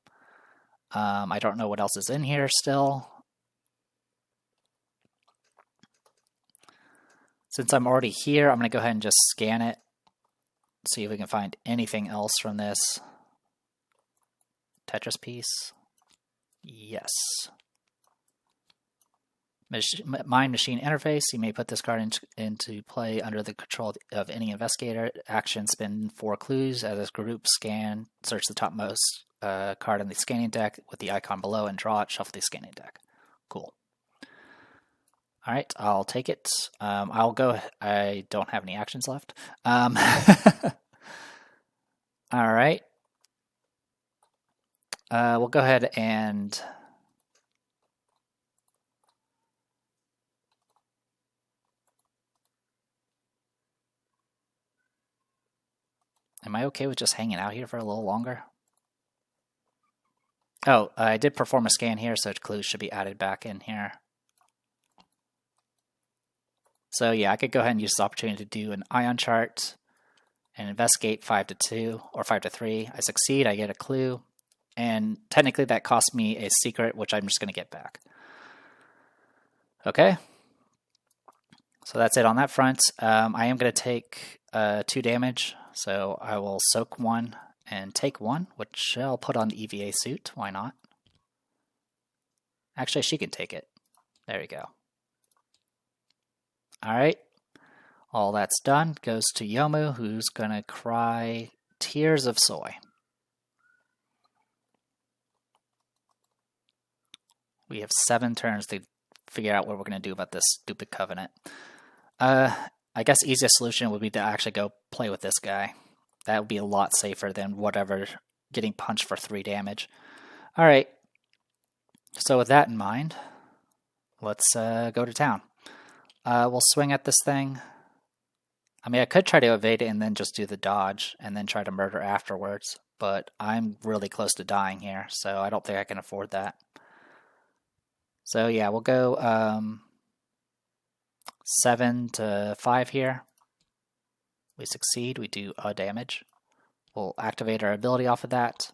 I don't know what else is in here still. Since I'm already here, I'm going to go ahead and just scan it. See if we can find anything else from this. Tetris piece. Yes. Mind machine interface. You may put this card into play under the control of any investigator. Action: spin 4 clues as a group scan. Search the topmost card on the scanning deck with the icon below and draw it. Shuffle the scanning deck. Cool. All right, I'll take it. I'll go. I don't have any actions left. All right. We'll go ahead and am I okay with just hanging out here for a little longer? Oh, I did perform a scan here, so clues should be added back in here. So yeah, I could go ahead and use this opportunity to do an ion chart and investigate 5-2 or 5-3. I succeed, I get a clue, and technically that costs me a secret, which I'm just going to get back. Okay, so that's it on that front. I am going to take 2 damage, so I will soak 1 and take 1, which I'll put on the EVA suit. Why not? Actually, she can take it. There we go. All right, all that's done. Goes to Yomu, who's going to cry tears of soy. We have 7 turns to figure out what we're going to do about this stupid covenant. I guess easiest solution would be to actually go play with this guy. That would be a lot safer than whatever getting punched for 3 damage. All right, so with that in mind, let's go to town. We'll swing at this thing. I mean, I could try to evade it and then just do the dodge and then try to murder afterwards, but I'm really close to dying here, so I don't think I can afford that. So yeah, we'll go 7-5 here. We succeed, we do a damage. We'll activate our ability off of that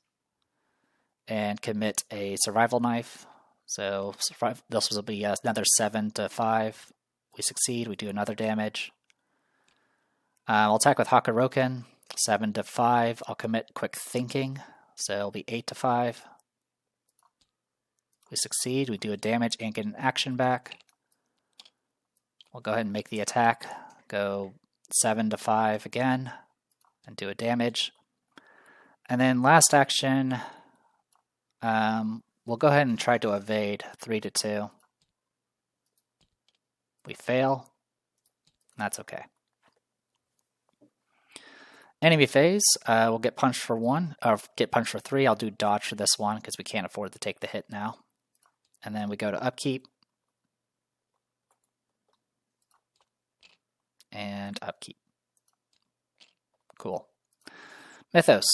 and commit a survival knife. So this will be another 7-5. We succeed, we do another damage. I'll attack with Hakuroken, 7-5. I'll commit quick thinking, so it'll be 8-5. We succeed, we do a damage and get an action back. We'll go ahead and make the attack, go 7-5 again, and do a damage. And then last action, we'll go ahead and try to evade 3-2. We fail. That's okay. Enemy phase, we'll get punched for 1, or get punched for 3. I'll do dodge for this one because we can't afford to take the hit now. And then we go to upkeep. And upkeep. Cool. Mythos,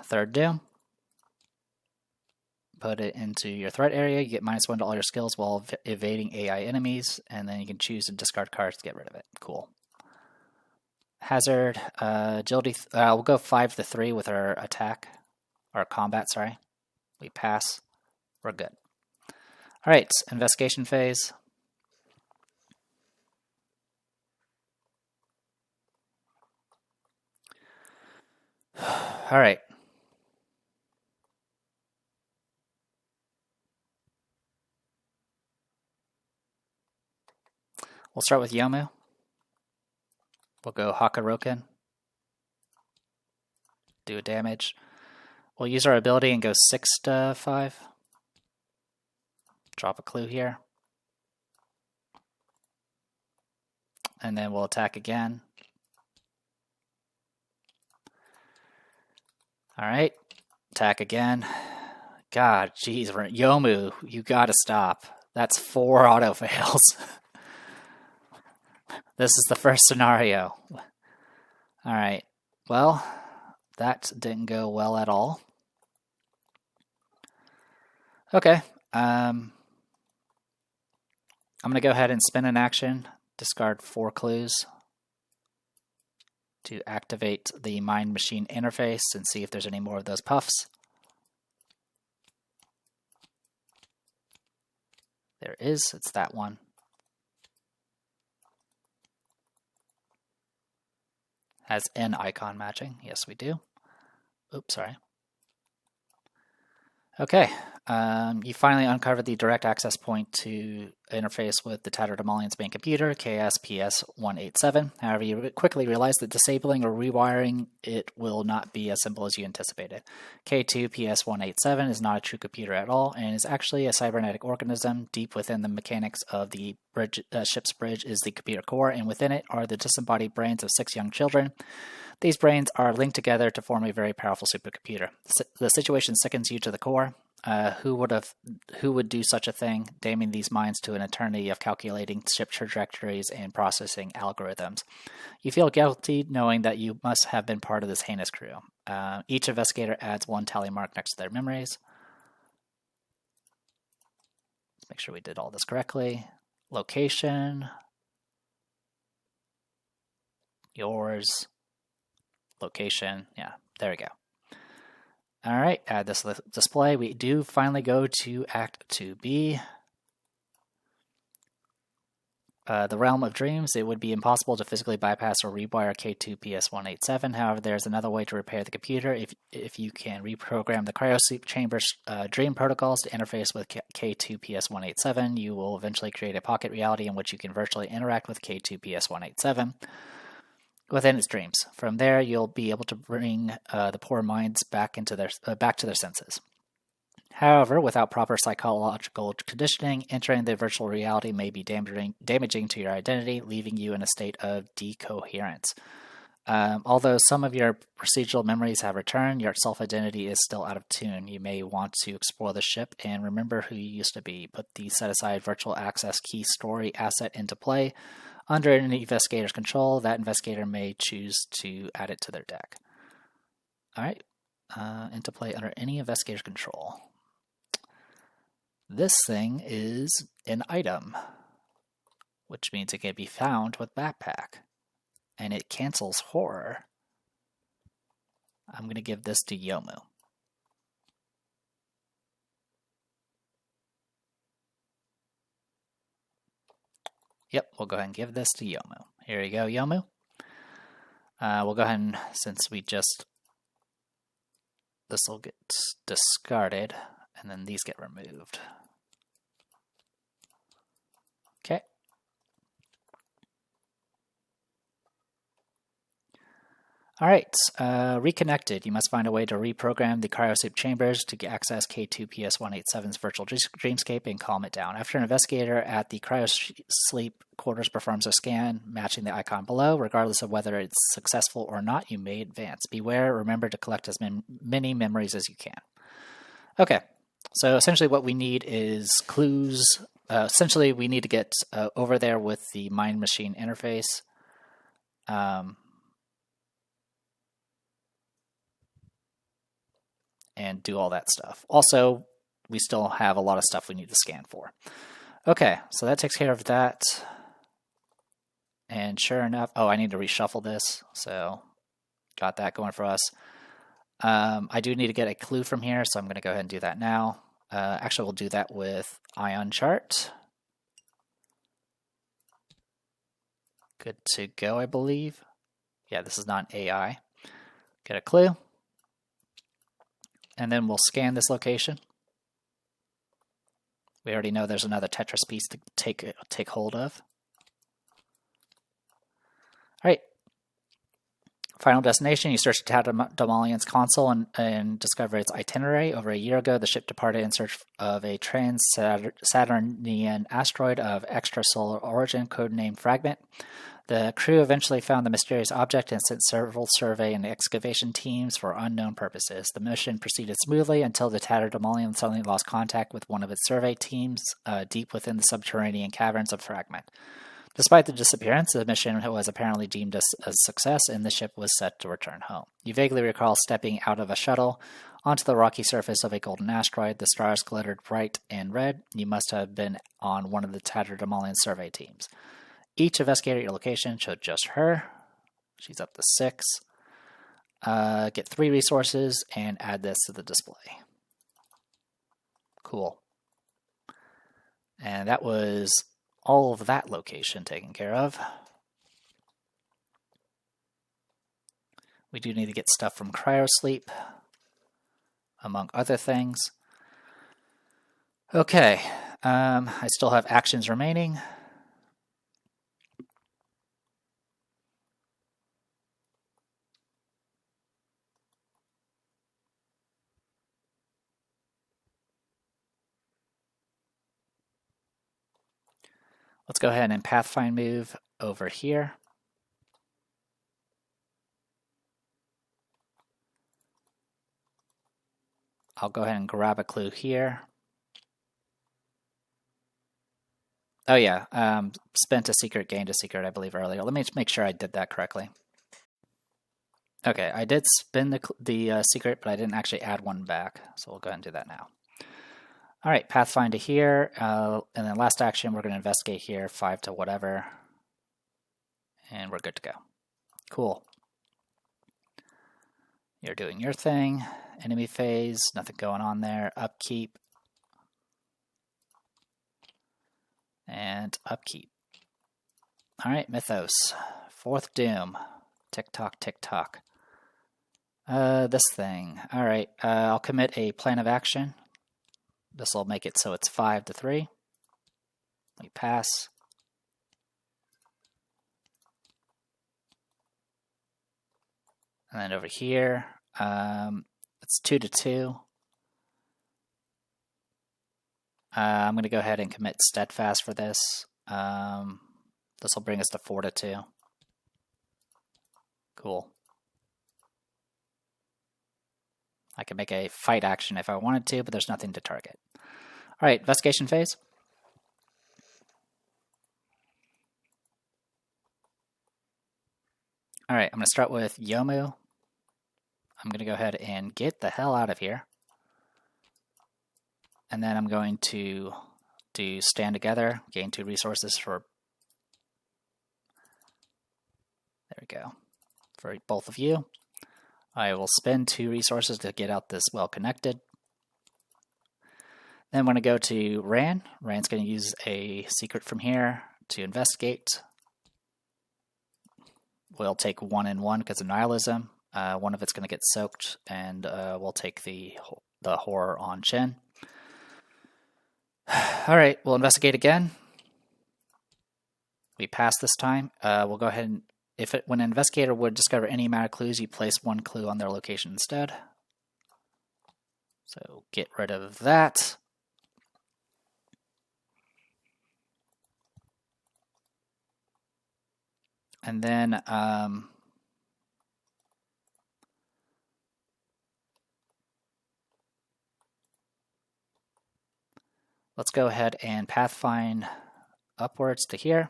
third doom. Put it into your threat area. You get -1 to all your skills while evading AI enemies, and then you can choose to discard cards to get rid of it. Cool. Hazard, agility. We'll go 5 to 3 with our attack, our combat. Sorry, we pass. We're good. All right, investigation phase. All right. We'll start with Yomu. We'll go Hakaroken. Do a damage. We'll use our ability and go 6 to 5. Drop a clue here. And then we'll attack again. Alright. Attack again. God, jeez, Yomu, you gotta stop. That's 4 auto fails. This is the first scenario. Alright. Well, that didn't go well at all. Okay. I'm going to go ahead and spin an action, discard 4 clues to activate the Mind Machine interface and see if there's any more of those puffs. There is, it's that one. Has N icon matching. Yes, we do. Oops, sorry. Okay, you finally uncovered the direct access point to interface with the Tatterdemalions main computer, KSPS-187. However, you quickly realize that disabling or rewiring it will not be as simple as you anticipated. K2PS-187 is not a true computer at all, and is actually a cybernetic organism. Deep within the mechanics of the ship's bridge is the computer core, and within it are the disembodied brains of 6 young children. These brains are linked together to form a very powerful supercomputer. The situation sickens you to the core. Who would do such a thing, damning these minds to an eternity of calculating ship trajectories and processing algorithms? You feel guilty knowing that you must have been part of this heinous crew. Each investigator adds 1 tally mark next to their memories. Let's make sure we did all this correctly. Location. Yours. Location. Yeah, there we go. All right, add this display. We do finally go to Act 2B. The Realm of Dreams. It would be impossible to physically bypass or rewire K2PS-187. However, there's another way to repair the computer. If you can reprogram the cryosleep chamber's dream protocols to interface with K2PS-187, you will eventually create a pocket reality in which you can virtually interact with K2PS-187. Within its dreams. From there, you'll be able to bring the poor minds back to their senses. However, without proper psychological conditioning, entering the virtual reality may be damaging to your identity, leaving you in a state of decoherence. Although some of your procedural memories have returned, your self-identity is still out of tune. You may want to explore the ship and remember who you used to be. Put the set-aside virtual access key story asset into play. Under an investigator's control, that investigator may choose to add it to their deck. All right, into play under any investigator's control. This thing is an item, which means it can be found with backpack, and it cancels horror. I'm going to give this to Yomu. Yep, we'll go ahead and give this to Yomu. Here you go, Yomu. We'll go ahead and, since we just, this will get discarded, and then these get removed. Okay. All right, reconnected. You must find a way to reprogram the cryosleep chambers to access K2PS-187's virtual dreamscape and calm it down. After an investigator at the cryosleep quarters performs a scan matching the icon below, regardless of whether it's successful or not, you may advance. Beware, remember to collect as many memories as you can. Okay, so essentially what we need is clues. Essentially, we need to get over there with the Mind Machine interface. and do all that stuff. Also, we still have a lot of stuff we need to scan for. Okay, so that takes care of that. And sure enough, oh, I need to reshuffle this, so got that going for us. I do need to get a clue from here, so I'm going to go ahead and do that now. Actually, we'll do that with Ion Chart. Good to go, I believe. Yeah, this is not AI. Get a clue. And then we'll scan this location. We already know there's another Tetris piece to take hold of. All right. Final destination, you search Tatterdemalion console and discover its itinerary. Over a year ago, the ship departed in search of a trans-Saturnian asteroid of extrasolar origin, codenamed Fragment. The crew eventually found the mysterious object and sent several survey and excavation teams for unknown purposes. The mission proceeded smoothly until the Tatterdemalion suddenly lost contact with one of its survey teams deep within the subterranean caverns of Fragment. Despite the disappearance, the mission was apparently deemed a success, and the ship was set to return home. You vaguely recall stepping out of a shuttle onto the rocky surface of a golden asteroid. The stars glittered bright and red. You must have been on one of the Tatterdemalion survey teams. Each investigator at your location showed just her. She's up to 6. Get 3 resources and add this to the display. Cool. And that was all of that location taken care of. We do need to get stuff from cryosleep, among other things. Okay, I still have actions remaining. Let's go ahead and pathfind move over here. I'll go ahead and grab a clue here. Oh yeah, spent a secret, gained a secret, I believe, earlier. Let me just make sure I did that correctly. Okay, I did spend the secret, but I didn't actually add one back. So we'll go ahead and do that now. All right, pathfind to here, and then last action, we're going to investigate here, 5 to whatever, and we're good to go. Cool. You're doing your thing. Enemy phase, nothing going on there. Upkeep. And upkeep. All right, Mythos. 4th Doom. Tick-tock, tick-tock. This thing. All right, I'll commit a plan of action. This will make it so it's 5 to 3. We pass. And then over here, it's 2 to 2. I'm going to go ahead and commit Steadfast for this. This will bring us to 4 to 2. Cool. I can make a fight action if I wanted to, but there's nothing to target. All right, investigation phase. All right, I'm going to start with Yomu. I'm going to go ahead and get the hell out of here. And then I'm going to do Stand Together, gain 2 resources for... There we go. For both of you. I will spend 2 resources to get out this well connected. Then I'm going to go to Ran. Ran's going to use a secret from here to investigate. We'll take 1 and 1 because of nihilism. One of it's going to get soaked, and we'll take the horror on Chin. All right, we'll investigate again. We pass this time. We'll go ahead and when an investigator would discover any amount of clues, you place 1 clue on their location instead. So get rid of that. And then let's go ahead and pathfind upwards to here.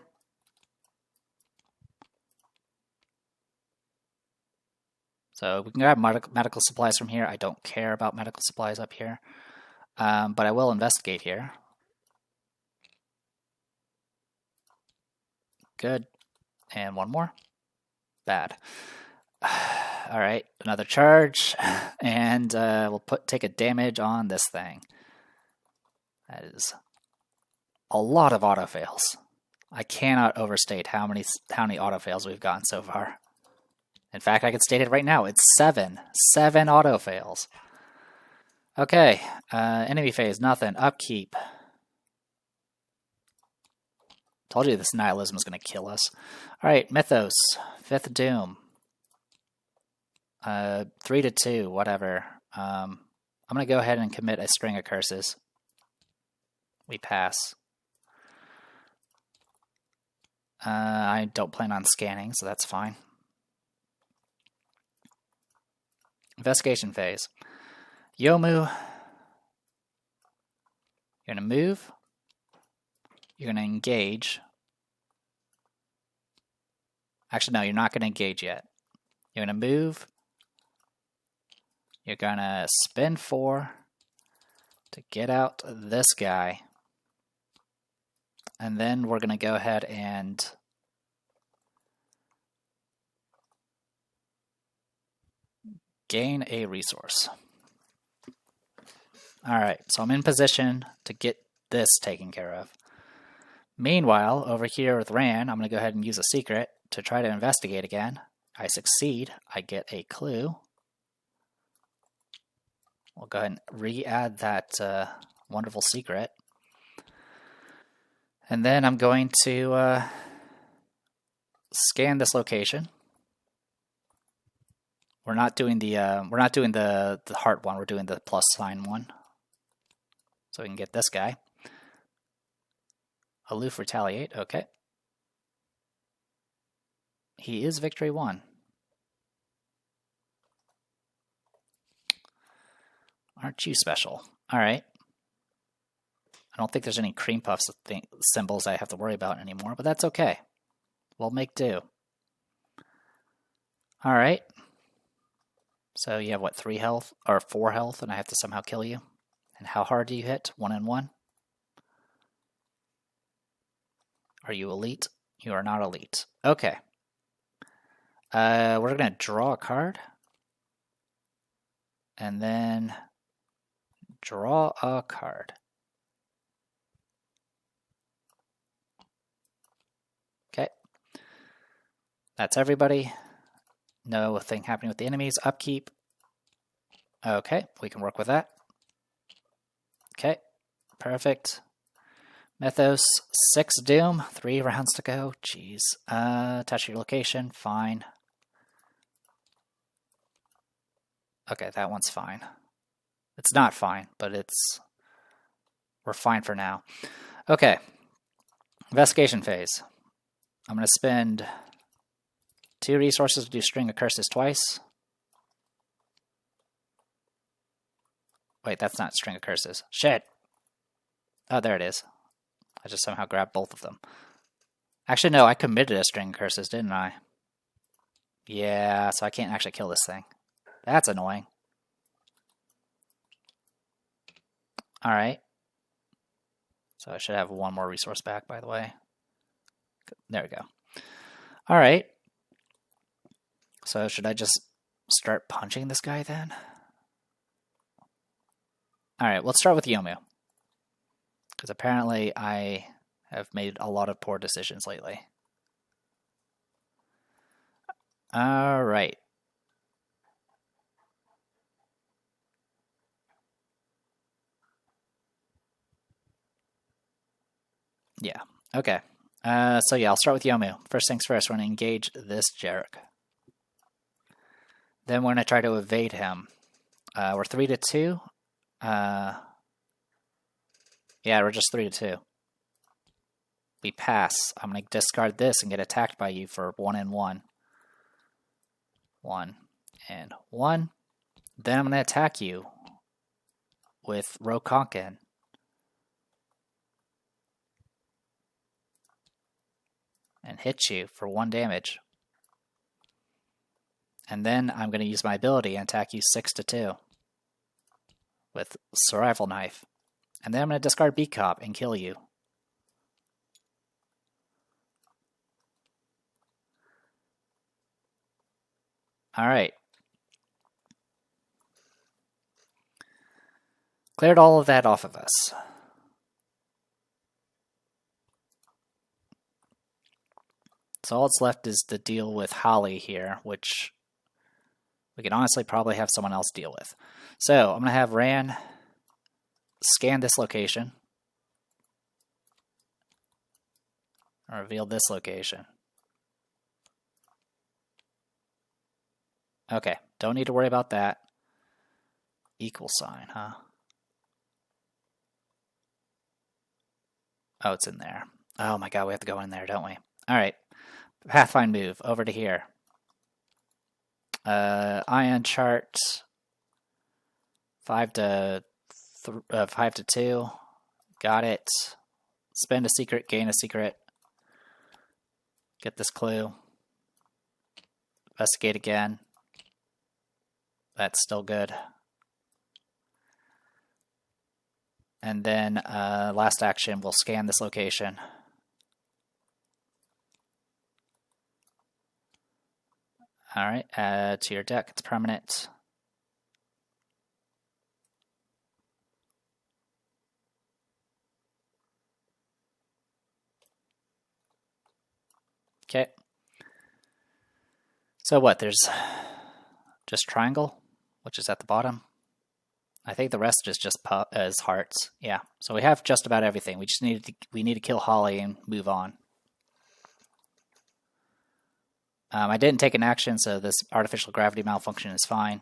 So we can grab medical supplies from here. I don't care about medical supplies up here. But I will investigate here. Good. And one more. Bad. Alright, another charge. And we'll take a damage on this thing. That is a lot of auto fails. I cannot overstate how many auto fails we've gotten so far. In fact, I can state it right now. It's 7. 7 auto fails. Okay, enemy phase, nothing. Upkeep. Told you this nihilism is going to kill us. Alright, Mythos. 5th Doom. 3-2, whatever. I'm going to go ahead and commit a string of curses. We pass. I don't plan on scanning, so that's fine. Investigation phase. Yomu. You're going to move. You're going to engage. Actually, no, you're not going to engage yet. You're going to move. You're going to spin 4 to get out this guy. And then we're going to go ahead and gain a resource. Alright, so I'm in position to get this taken care of. Meanwhile, over here with Ran, I'm going to go ahead and use a secret to try to investigate again. I succeed. I get a clue. We'll go ahead and re-add that wonderful secret. And then I'm going to scan this location. We're not doing the heart one. We're doing the plus sign one. So we can get this guy. Aloof retaliate. Okay. He is victory 1. Aren't you special? All right. I don't think there's any cream puffs symbols I have to worry about anymore, but that's okay. We'll make do. All right. So you have what, 3 health or 4 health, and I have to somehow kill you. And how hard do you hit? 1 and 1. Are you elite? You are not elite. Okay. We're gonna draw a card, and then draw a card. Okay. That's everybody. No thing happening with the enemies. Upkeep. Okay, we can work with that. Okay, perfect. Mythos, 6 Doom, 3 rounds to go. Jeez. Attach your location, fine. Okay, that one's fine. It's not fine, but we're fine for now. Okay, investigation phase. I'm going to spend 2 resources to do String of Curses twice. Wait, that's not String of Curses. Shit! Oh, there it is. I just somehow grabbed both of them. Actually, no, I committed a String of Curses, didn't I? Yeah, so I can't actually kill this thing. That's annoying. Alright. So I should have 1 more resource back, by the way. There we go. Alright. So should I just start punching this guy then? Alright, let's start with Yomu. Because apparently I have made a lot of poor decisions lately. Alright. Yeah, okay. So yeah, I'll start with Yomu. First things first, we're going to engage this Jarek. Then we're going to try to evade him. We're 3-2. Yeah, we're just 3-2. We pass. I'm going to discard this and get attacked by you for 1 and 1. 1 and 1. Then I'm going to attack you with Rokonkin. And hit you for 1 damage. And then I'm going to use my ability and attack you 6-2 with Survival Knife. And then I'm going to discard Beat Cop and kill you. Alright. Cleared all of that off of us. So all that's left is to deal with Holly here, which we can honestly probably have someone else deal with. So I'm going to have Ran scan this location. Reveal this location. Okay, don't need to worry about that. Equal sign, huh? Oh, it's in there. Oh my god, we have to go in there, don't we? Alright. Pathfind move over to here. Ion chart 5-2. Got it. Spend a secret, gain a secret. Get this clue. Investigate again. That's still good. And then last action, we'll scan this location. Alright, add to your deck, it's permanent. Okay. So what, there's just triangle, which is at the bottom. I think the rest is just as hearts. Yeah, so we have just about everything. We just need to kill Holly and move on. I didn't take an action, so this artificial gravity malfunction is fine.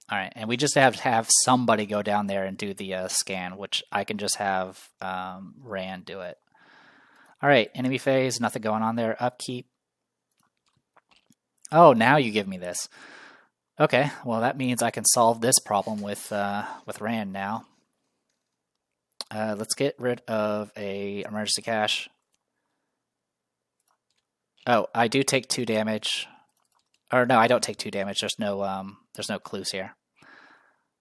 Alright, and we just have to have somebody go down there and do the scan, which I can just have Rand do it. Alright, enemy phase, nothing going on there. Upkeep. Oh, now you give me this. Okay, well that means I can solve this problem with Rand now. Let's get rid of a emergency cache. Oh, I do take 2 damage. Or no, I don't take 2 damage. There's no clues here.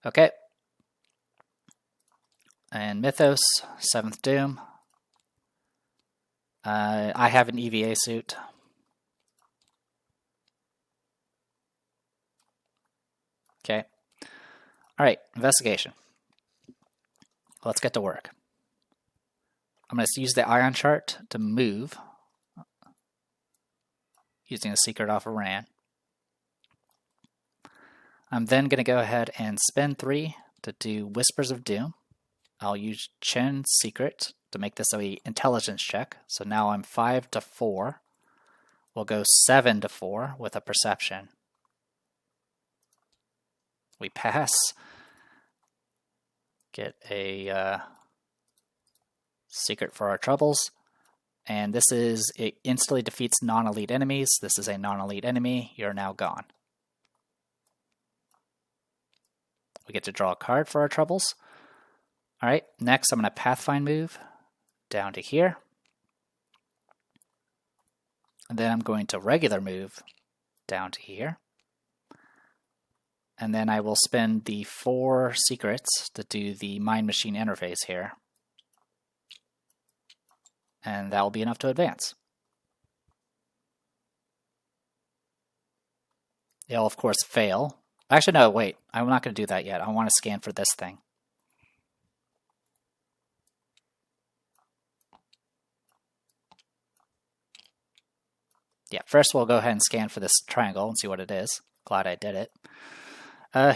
Okay. And Mythos, 7th Doom. I have an EVA suit. Okay. Alright, investigation. Let's get to work. I'm going to use the ion chart to move. Using a secret off of Ran. I'm then going to go ahead and spend 3 to do Whispers of Doom. I'll use Chen's secret to make this an intelligence check. So now I'm 5-4. We'll go 7-4 with a perception. We pass. Get a secret for our troubles. And this is, it instantly defeats non-elite enemies. This is a non-elite enemy. You're now gone. We get to draw a card for our troubles. Alright, next I'm going to Pathfind move down to here. And then I'm going to regular move down to here. And then I will spend the 4 secrets to do the Mind Machine interface here. And that will be enough to advance. They'll of course fail. Actually no, wait, I'm not going to do that yet. I want to scan for this thing. Yeah, first we'll go ahead and scan for this triangle and see what it is. Glad I did it.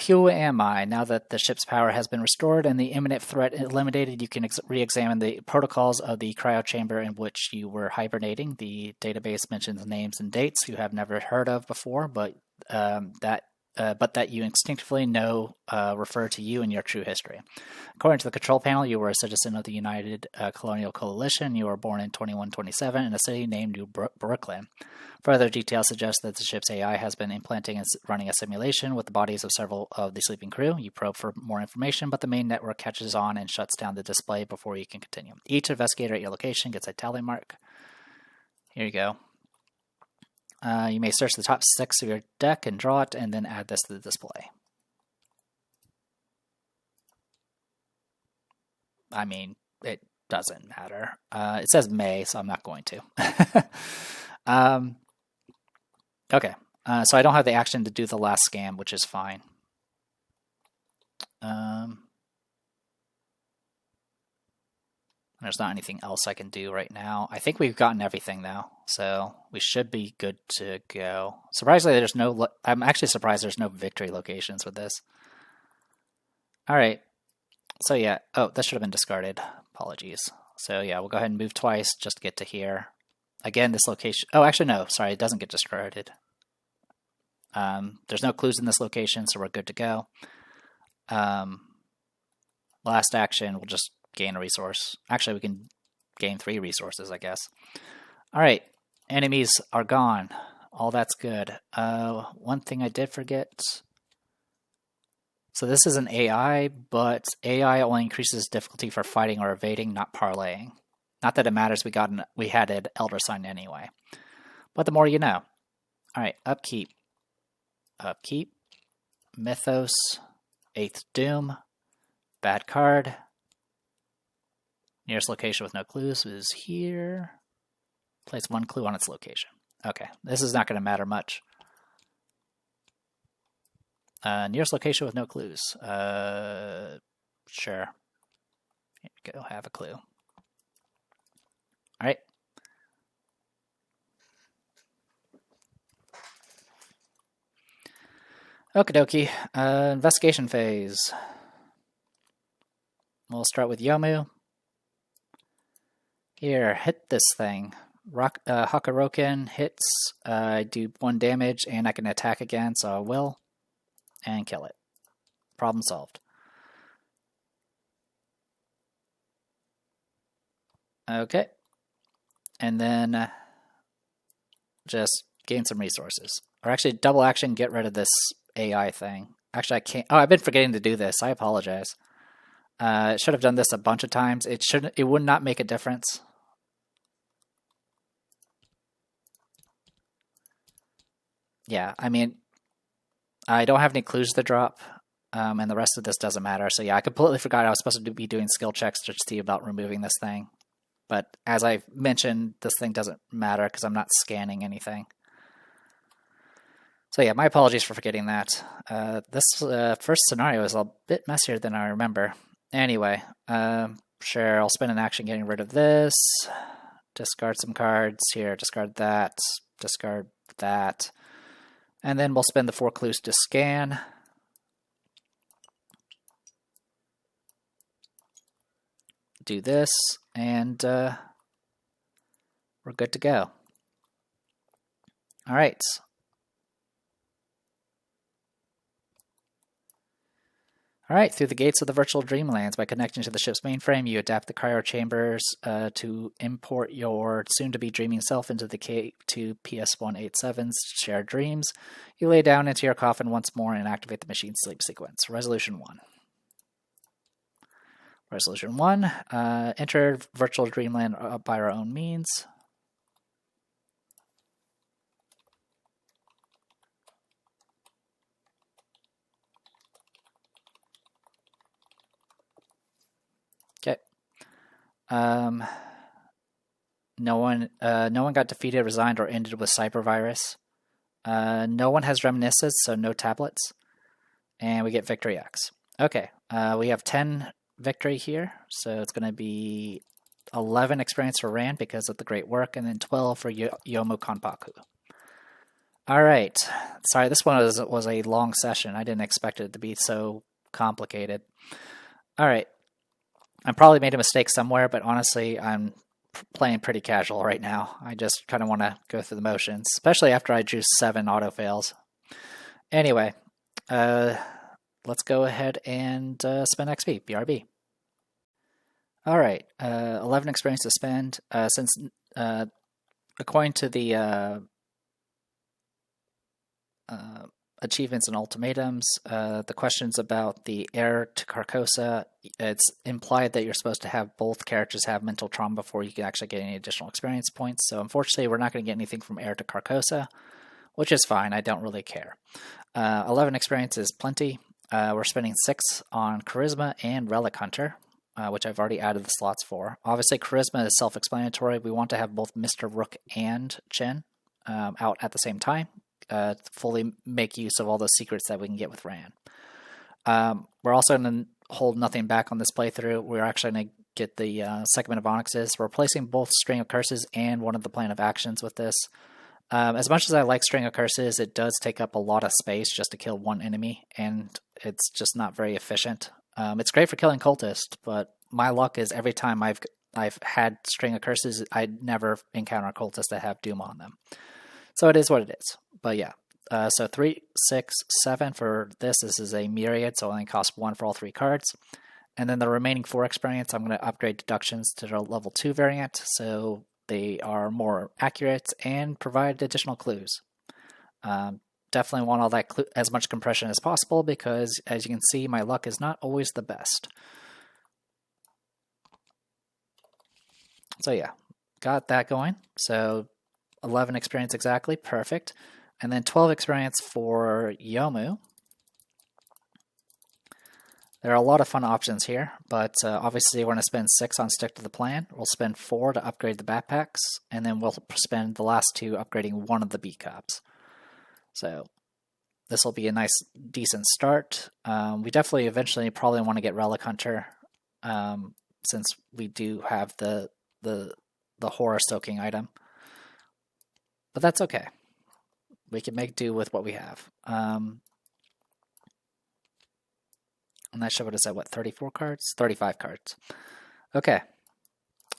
Who am I? Now that the ship's power has been restored and the imminent threat eliminated, you can re-examine the protocols of the cryo chamber in which you were hibernating. The database mentions names and dates you have never heard of before, but that but that you instinctively know refer to you and your true history. According to the control panel, you were a citizen of the United Colonial Coalition. You were born in 2127 in a city named New Brooklyn. Further details suggest that the ship's AI has been implanting and running a simulation with the bodies of several of the sleeping crew. You probe for more information, but the main network catches on and shuts down the display before you can continue. Each investigator at your location gets a tally mark. Here you go. You may search the top 6 of your deck and draw it, and then add this to the display. I mean, it doesn't matter. It says may, so I'm not going to. Okay, so I don't have the action to do the last scan, which is fine. There's not anything else I can do right now. I think we've gotten everything though, so we should be good to go. Surprisingly, there's no. I'm actually surprised there's no victory locations with this. All right. So yeah. Oh, that should have been discarded. Apologies. So yeah, we'll go ahead and move twice just to get to here. Again, this location. Oh, actually no. Sorry, it doesn't get discarded. There's no clues in this location, so we're good to go. Last action, we'll just gain a resource. Actually, we can gain 3 resources, I guess. All right, enemies are gone. All that's good. One thing I did forget. So this is an AI, but AI only increases difficulty for fighting or evading, not parlaying. Not that it matters. We had an Elder Sign anyway. But the more you know. All right, upkeep. Upkeep. Mythos. 8th Doom. Bad card. Nearest location with no clues is here. Place 1 clue on its location. Okay, this is not going to matter much. Nearest location with no clues. Sure. Here we go, have a clue. Alright. Okie dokie. Investigation phase. We'll start with Yomu. Here, hit this thing. Hakaroken hits. I do 1 damage, and I can attack again, so I will. And kill it. Problem solved. Okay. And then just gain some resources. Or actually, double action, get rid of this AI thing. Actually, I can't. Oh, I've been forgetting to do this. I apologize. Should have done this a bunch of times. It would not make a difference. Yeah, I mean, I don't have any clues to drop, and the rest of this doesn't matter. So yeah, I completely forgot I was supposed to be doing skill checks to see about removing this thing. But as I mentioned, this thing doesn't matter because I'm not scanning anything. So yeah, my apologies for forgetting that. This first scenario is a bit messier than I remember. Anyway, sure, I'll spend an action getting rid of this. Discard some cards. Here, discard that. Discard that. And then we'll spend the 4 clues to scan. Do this, and we're good to go. All right. All right, through the gates of the virtual dreamlands, by connecting to the ship's mainframe, you adapt the cryo chambers to import your soon-to-be dreaming self into the K2 PS187's shared dreams. You lay down into your coffin once more and activate the machine's sleep sequence. Resolution 1. Resolution 1, enter virtual dreamland by our own means. Okay. No one got defeated, resigned, or ended with cybervirus. No one has reminiscence, so no tablets. And we get Victory X. Okay, we have 10 victory here, so it's going to be 11 experience for Rand because of the great work, and then 12 for Yomu Konpaku. Alright, sorry, this one was a long session. I didn't expect it to be so complicated. Alright, I probably made a mistake somewhere, but honestly, I'm playing pretty casual right now. I just kind of want to go through the motions, especially after I drew 7 auto fails. Anyway, Let's go ahead and spend XP, BRB. All right, 11 experience to spend. Since according to the achievements and ultimatums, the questions about the heir to Carcosa, it's implied that you're supposed to have both characters have mental trauma before you can actually get any additional experience points. So unfortunately, we're not going to get anything from heir to Carcosa, which is fine. I don't really care. 11 experience is plenty. We're spending 6 on Charisma and Relic Hunter, which I've already added the slots for. Obviously, Charisma is self-explanatory. We want to have both Mr. Rook and Chen out at the same time to fully make use of all those secrets that we can get with Ran. We're also going to hold nothing back on this playthrough. We're actually going to get the Segment of Onyxes. We're replacing both String of Curses and one of the Plan of Actions with this. As much as I like String of Curses, it does take up a lot of space just to kill one enemy, and it's just not very efficient. It's great for killing cultists, but my luck is every time I've had String of Curses, I never encounter cultists that have Doom on them. So it is what it is. But yeah, so 3, 6, 7 for this. This is a Myriad, so it only costs 1 for all 3 cards. And then the remaining 4 experience, I'm going to upgrade deductions to the level 2 variant, so they are more accurate and provide additional clues. Definitely want all that as much compression as possible because, as you can see, my luck is not always the best. So yeah, got that going. So 11 experience exactly, perfect. And then 12 experience for Yomu. There are a lot of fun options here, but obviously we're going to spend 6 on Stick to the Plan. We'll spend 4 to upgrade the backpacks, and then we'll spend the last 2 upgrading one of the B-Cops. So this will be a nice, decent start. We definitely eventually probably want to get Relic Hunter, since we do have the horror-stoking item. But that's okay. We can make do with what we have. And that should put us at, what, 34 cards? 35 cards. Okay.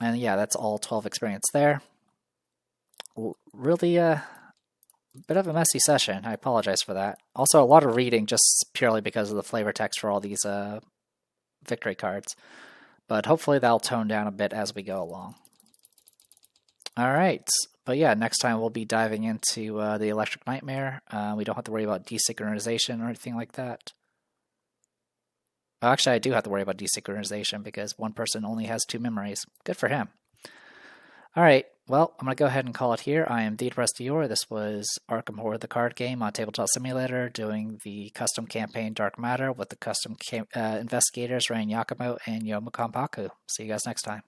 And yeah, that's all 12 experience there. Really a bit of a messy session. I apologize for that. Also, a lot of reading just purely because of the flavor text for all these victory cards. But hopefully that'll tone down a bit as we go along. All right. But yeah, next time we'll be diving into the Electric Nightmare. We don't have to worry about desynchronization or anything like that. Actually, I do have to worry about desynchronization because one person only has 2 memories. Good for him. All right, well, I'm going to go ahead and call it here. I am Tatterdemalion Dior. This was Arkham Horror the card game on Tabletop Simulator, doing the custom campaign Dark Matter with the custom investigators Ran Yakumo and Yomu Kanpaku. See you guys next time.